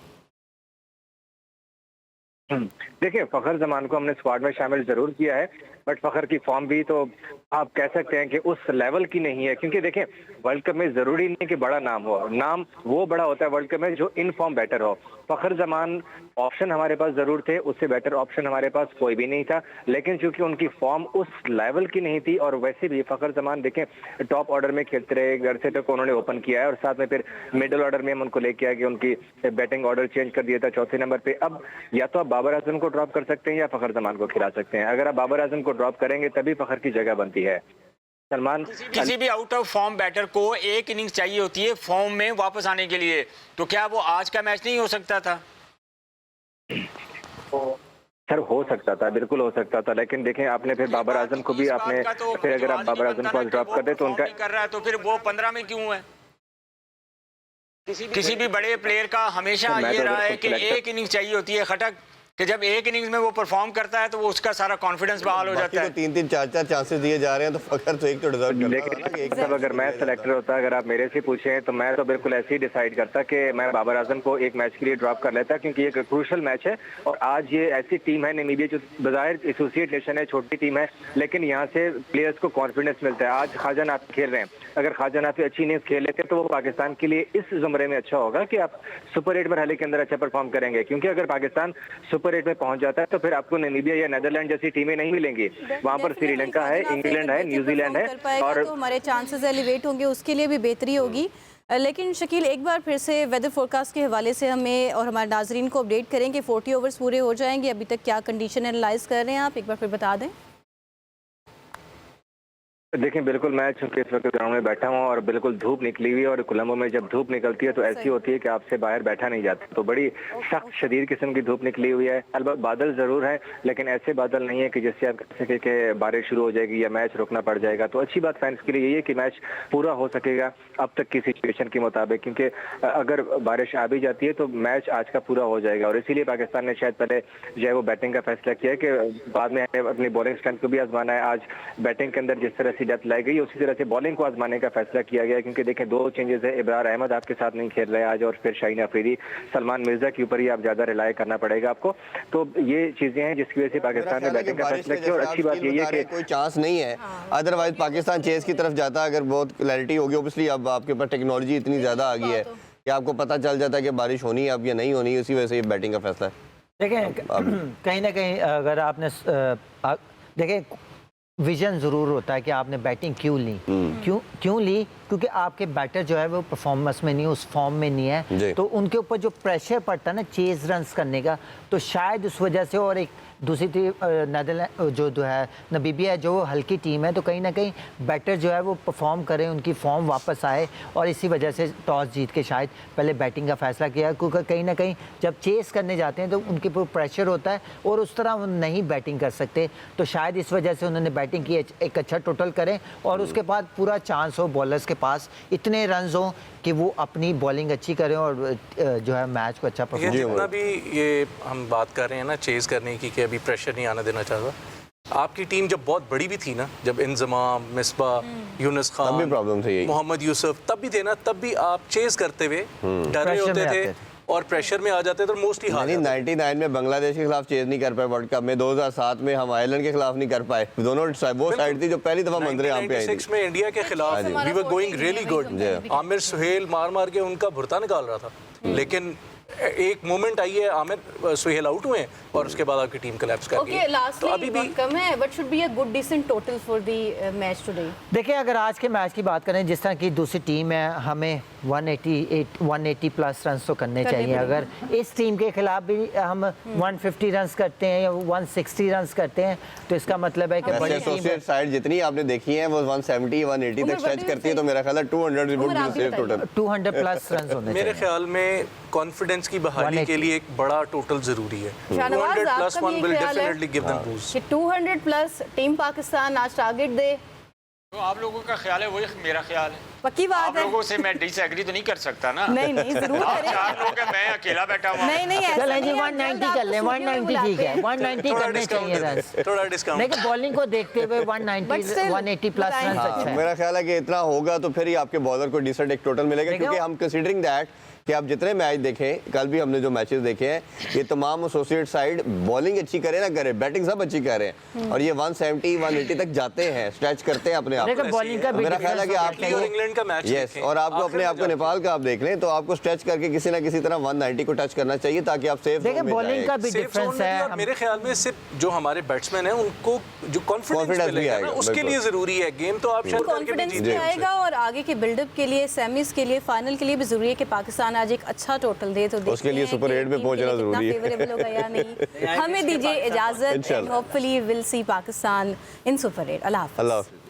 Speaker 6: देखिए, फखर जमान को हमने स्क्वाड में शामिल जरूर किया है, बट फखर की फॉर्म भी तो आप कह सकते हैं कि उस लेवल की नहीं है, क्योंकि देखें वर्ल्ड कप में जरूरी नहीं कि बड़ा नाम हो, नाम वो बड़ा होता है वर्ल्ड कप में जो इन फॉर्म बैटर हो। फखर जमान ऑप्शन हमारे पास जरूर थे, उससे बेटर ऑप्शन हमारे पास कोई भी नहीं था, लेकिन चूंकि उनकी फॉर्म उस लेवल की नहीं थी और वैसे भी फखर जमान देखें टॉप ऑर्डर में खेलते रहे, घर से तक उन्होंने ओपन किया है और साथ में फिर मिडिल ऑर्डर में हम उनको लेके आए कि उनकी बैटिंग ऑर्डर चेंज कर दिया था चौथे नंबर पे। अब या तो आप बाबर आजम को ड्रॉप कर सकते हैं या फखर जमान को खिला सकते हैं। अगर आप बाबर आजम को ड्रॉप करेंगे तभी फखर की जगह बनती है। सलमान
Speaker 5: किसी भी आउट ऑफ फॉर्म बैटर को एक इनिंग्स चाहिए होती है फॉर्म में वापस आने के लिए, तो क्या वो आज का मैच नहीं हो सकता था?
Speaker 6: सर हो सकता था, बिल्कुल हो सकता था, लेकिन देखें आपने फिर बाबर आजम को भी आपने फिर अगर आप बाबर आजम को ड्रॉप कर दे तो उनका
Speaker 5: कर रहा है तो फिर वो 15 में क्यों है? किसी भी बड़े प्लेयर का हमेशा ये रहा है कि एक इनिंग्स चाहिए होती है खटक, कि जब एक इनिंग्स में वो परफॉर्म करता है तो वो उसका सारा कॉन्फिडेंस बहाल हो जाता है।
Speaker 4: 3-3 4-4 चांसेस दिए जा रहे हैं तो फखर तो एक तो डिजर्व करता है ना। एक
Speaker 6: सब अगर मैं सेलेक्टर होता, अगर आप मेरे से पूछें तो मैं तो बिल्कुल ऐसे ही डिसाइड करता कि मैं बाबर आजम को एक मैच के लिए ड्रॉप कर लेता, क्योंकि ये क्रूशल मैच है और आज ये ऐसी टीम है नामीबिया जो बजाय एसोसिएट नेशन है, छोटी टीम है, लेकिन यहाँ से प्लेयर्स को कॉन्फिडेंस मिलता है। आज ख्वाजा नाफी खेल रहे हैं, अगर ख्वाजा नाफी अच्छी इनिंग्स खेल लेते तो वो पाकिस्तान के लिए इस जुमरे में अच्छा होगा कि आप सुपर 8 मरहले के अंदर अच्छा परफॉर्म करेंगे, क्योंकि अगर पाकिस्तान सुपर सुपर 8 में पहुंच जाता है तो फिर आपको नामीबिया या नेदरलैंड जैसी टीमें नहीं मिलेंगी। वहां पर श्रीलंका है, इंग्लैंड है, न्यूजीलैंड है
Speaker 1: और तो हमारे चांसेस एलिवेट होंगे, उसके लिए भी बेहतरी होगी। लेकिन शकील एक बार फिर से वेदर फोरकास्ट के हवाले से हमें और हमारे नाजरीन को अपडेट करें कि 40 ओवर्स पूरे हो जाएंगे, अभी तक क्या कंडीशन एनालाइज कर रहे हैं आप, एक बार फिर बता दें।
Speaker 6: देखिए बिल्कुल, मैं चूंकि इस वक्त ग्राउंड में बैठा हूँ और बिल्कुल धूप निकली हुई है और कोलंबो में जब धूप निकलती है तो ऐसी होती है कि आपसे बाहर बैठा नहीं जाता, तो बड़ी सख्त शदीद किस्म की धूप निकली हुई है। अलबत्ता बादल जरूर है, लेकिन ऐसे बादल नहीं है कि जिससे आप कह सके कि बारिश शुरू हो जाएगी या मैच रुकना पड़ जाएगा। तो अच्छी बात फैंस के लिए यही है कि मैच पूरा हो सकेगा अब तक की सिचुएशन के मुताबिक, क्योंकि अगर बारिश आ भी जाती है तो मैच आज का पूरा हो जाएगा। और इसीलिए पाकिस्तान ने शायद पहले जो है वो बैटिंग का फैसला किया है कि बाद में अपनी बॉलिंग स्ट्रेंथ को भी आजमाना है। आज बैटिंग के अंदर जिस तरह से डेप्थ लाई गई उसी तरह से बॉलिंग को आजमाने का फैसला किया गया, क्योंकि देखें 2 चेंजेस है, इब्रार अहमद आपके साथ नहीं खेल रहे आज और फिर शाहीन अफरीदी, सलमान मिर्जा के ऊपर ही आप ज्यादा रिलाय करना पड़ेगा आपको। तो ये चीजें हैं जिसकी वजह से पाकिस्तान ने बैटिंग का फैसला किया। और अच्छी बात यही है कि
Speaker 4: कोई चांस नहीं है, अदरवाइज पाकिस्तान चेस की तरफ जाता अगर बहुत क्लैरिटी होगी। ऑब्वियसली अब आपके पास टेक्नोलॉजी इतनी ज्यादा आ गई है कि आपको पता चल जाता है कि बारिश होनी है अब या नहीं होनी, उसी वजह से ये बैटिंग का फैसला है।
Speaker 2: देखें कहीं ना कहीं अगर आपने देखें विजन ज़रूर होता है कि आपने बैटिंग क्यों ली, क्यों ली, क्योंकि आपके बैटर जो है वो परफॉर्मेंस में नहीं, उस फॉर्म में नहीं है, तो उनके ऊपर जो प्रेशर पड़ता है ना चेज रन्स करने का, तो शायद उस वजह से। और एक दूसरी टीम नेदरलैंड जो है नामीबिया है, जो हल्की टीम है, तो कहीं ना कहीं बैटर जो है वो परफॉर्म करें, उनकी फॉर्म वापस आए, और इसी वजह से टॉस जीत के शायद पहले बैटिंग का फैसला किया, क्योंकि कहीं ना कहीं जब चेस करने जाते हैं तो उनके ऊपर प्रेशर होता है और उस तरह वो नहीं बैटिंग कर सकते, तो शायद इस वजह से उन्होंने बैटिंग की, एक अच्छा टोटल करें और उसके बाद पूरा चांस हो बॉलर्स के पास, इतने रन्स हो कि वो अपनी बॉलिंग अच्छी करें और जो है मैच को अच्छा परफॉर्म।
Speaker 3: जितना भी ये हम बात कर रहे हैं ना चेज करने की कि अभी प्रेशर नहीं आना देना चाहता, आपकी टीम जब बहुत बड़ी भी थी ना, जब इंजमाम, मिसबाह, यूनुस खान,
Speaker 4: प्रॉब्लम थी,
Speaker 3: मोहम्मद यूसुफ तब भी थे ना, तब भी आप चेज करते हुए डर रहे होते थे और प्रेशर में आ जाते तो मोस्टली हार जाते।
Speaker 4: 99 में बांग्लादेश के खिलाफ चेज नहीं कर पाए वर्ल्ड कप में, 2007 में हम आयरलैंड के खिलाफ नहीं कर पाए, दोनों वो साइड थी जो पहली दफा मंजरे यहाँ पे आई थी।
Speaker 3: 96 में इंडिया के खिलाफ we were going really good, Aamer Sohail मार के उनका भुरता निकाल रहा था, लेकिन एक मोमेंट आई है, आमिर सुहेल आउट हुए और उसके बाद आपकी टीम कोलैप्स कर गई।
Speaker 1: तो अभी भी कम है, but should be a good decent total for the match today.
Speaker 2: देखिए अगर आज के मैच की बात करें, जिस तरह की दूसरी टीम है, हमें 180 प्लस रन तो करने चाहिए। अगर इस टीम के खिलाफ भी हम 150 रन करते हैं या 160 रन करते हैं, तो इसका मतलब है कि बड़ी टीम
Speaker 4: साइड जितनी आपने देखी है वो 170 180 तक स्ट्रेच करती है, तो मेरा ख्याल है 200 टोटल
Speaker 2: 200 प्लस रन होने
Speaker 3: मेरे ख्याल में कॉन्फिडेंस की बहाली के लिए एक बड़ा टोटल जरूरी है।
Speaker 1: 200
Speaker 3: plus 1 will definitely give them boost.
Speaker 1: 200 plus team Pakistan आज टारगेट दे,
Speaker 5: तो आप लोगों का ख्याल है, वही मेरा ख्याल है।
Speaker 1: पक्की बात
Speaker 5: आप
Speaker 1: है।
Speaker 5: लोगों से मैं डिसएग्री तो नहीं कर सकता ना।
Speaker 1: नहीं जरूर
Speaker 5: आप
Speaker 1: करें।
Speaker 5: 4 लोग हैं, मैं अकेला बैठा हुआ।
Speaker 1: नहीं
Speaker 2: चलें जी 190 कर लें, 190 ठीक है, 190 करने चाहिए रन,
Speaker 3: थोड़ा डिस्काउंट।
Speaker 2: लेकिन बॉलिंग को देखते हुए 190 180 प्लस रन अच्छा है।
Speaker 4: मेरा ख्याल है कि इतना होगा तो फिर ही आपके बॉलर को डिसेंट एक टोटल मिलेगा, क्योंकि हम कंसीडरिंग दैट कि आप जितने मैच देखें, कल भी हमने जो मैचेस देखे हैं, ये तमाम एसोसिएट साइड बॉलिंग अच्छी करे ना करे, बैटिंग सब अच्छी करे, और ये 170 180 तक जाते हैं, स्ट्रेच करते हैं अपने आप को।
Speaker 2: बॉलिंग का
Speaker 4: मेरा ख्याल है कि आपको
Speaker 3: और इंग्लैंड का मैच
Speaker 4: यस, और आपको अपने आप को नेपाल का आप देख लें तो आपको स्ट्रेच करके किसी ना किसी तरह 190 को टच करना चाहिए ताकि आप सेफ
Speaker 2: देखिए बॉलिंग का भी डिफरेंस है।
Speaker 3: मेरे ख्याल में सिर्फ जो हमारे बैट्समैन हैं उनको जो कॉन्फिडेंस मिलेगा ना, उसके लिए जरूरी है। गेम तो आप
Speaker 1: कॉन्फिडेंस भी आएगा और आगे के बिल्डअप के लिए, सेमीज के लिए, फाइनल के लिए भी जरूरी है कि पाकिस्तान आज एक अच्छा टोटल दे, तो
Speaker 4: उसके लिए सुपर 8 में पहुंचना जरूरी है।
Speaker 1: फेवरेबल होगा या नहीं, हमें दीजिए इजाजत, hopefully will see Pakistan in super 8। अल्लाह हाफ़िज़।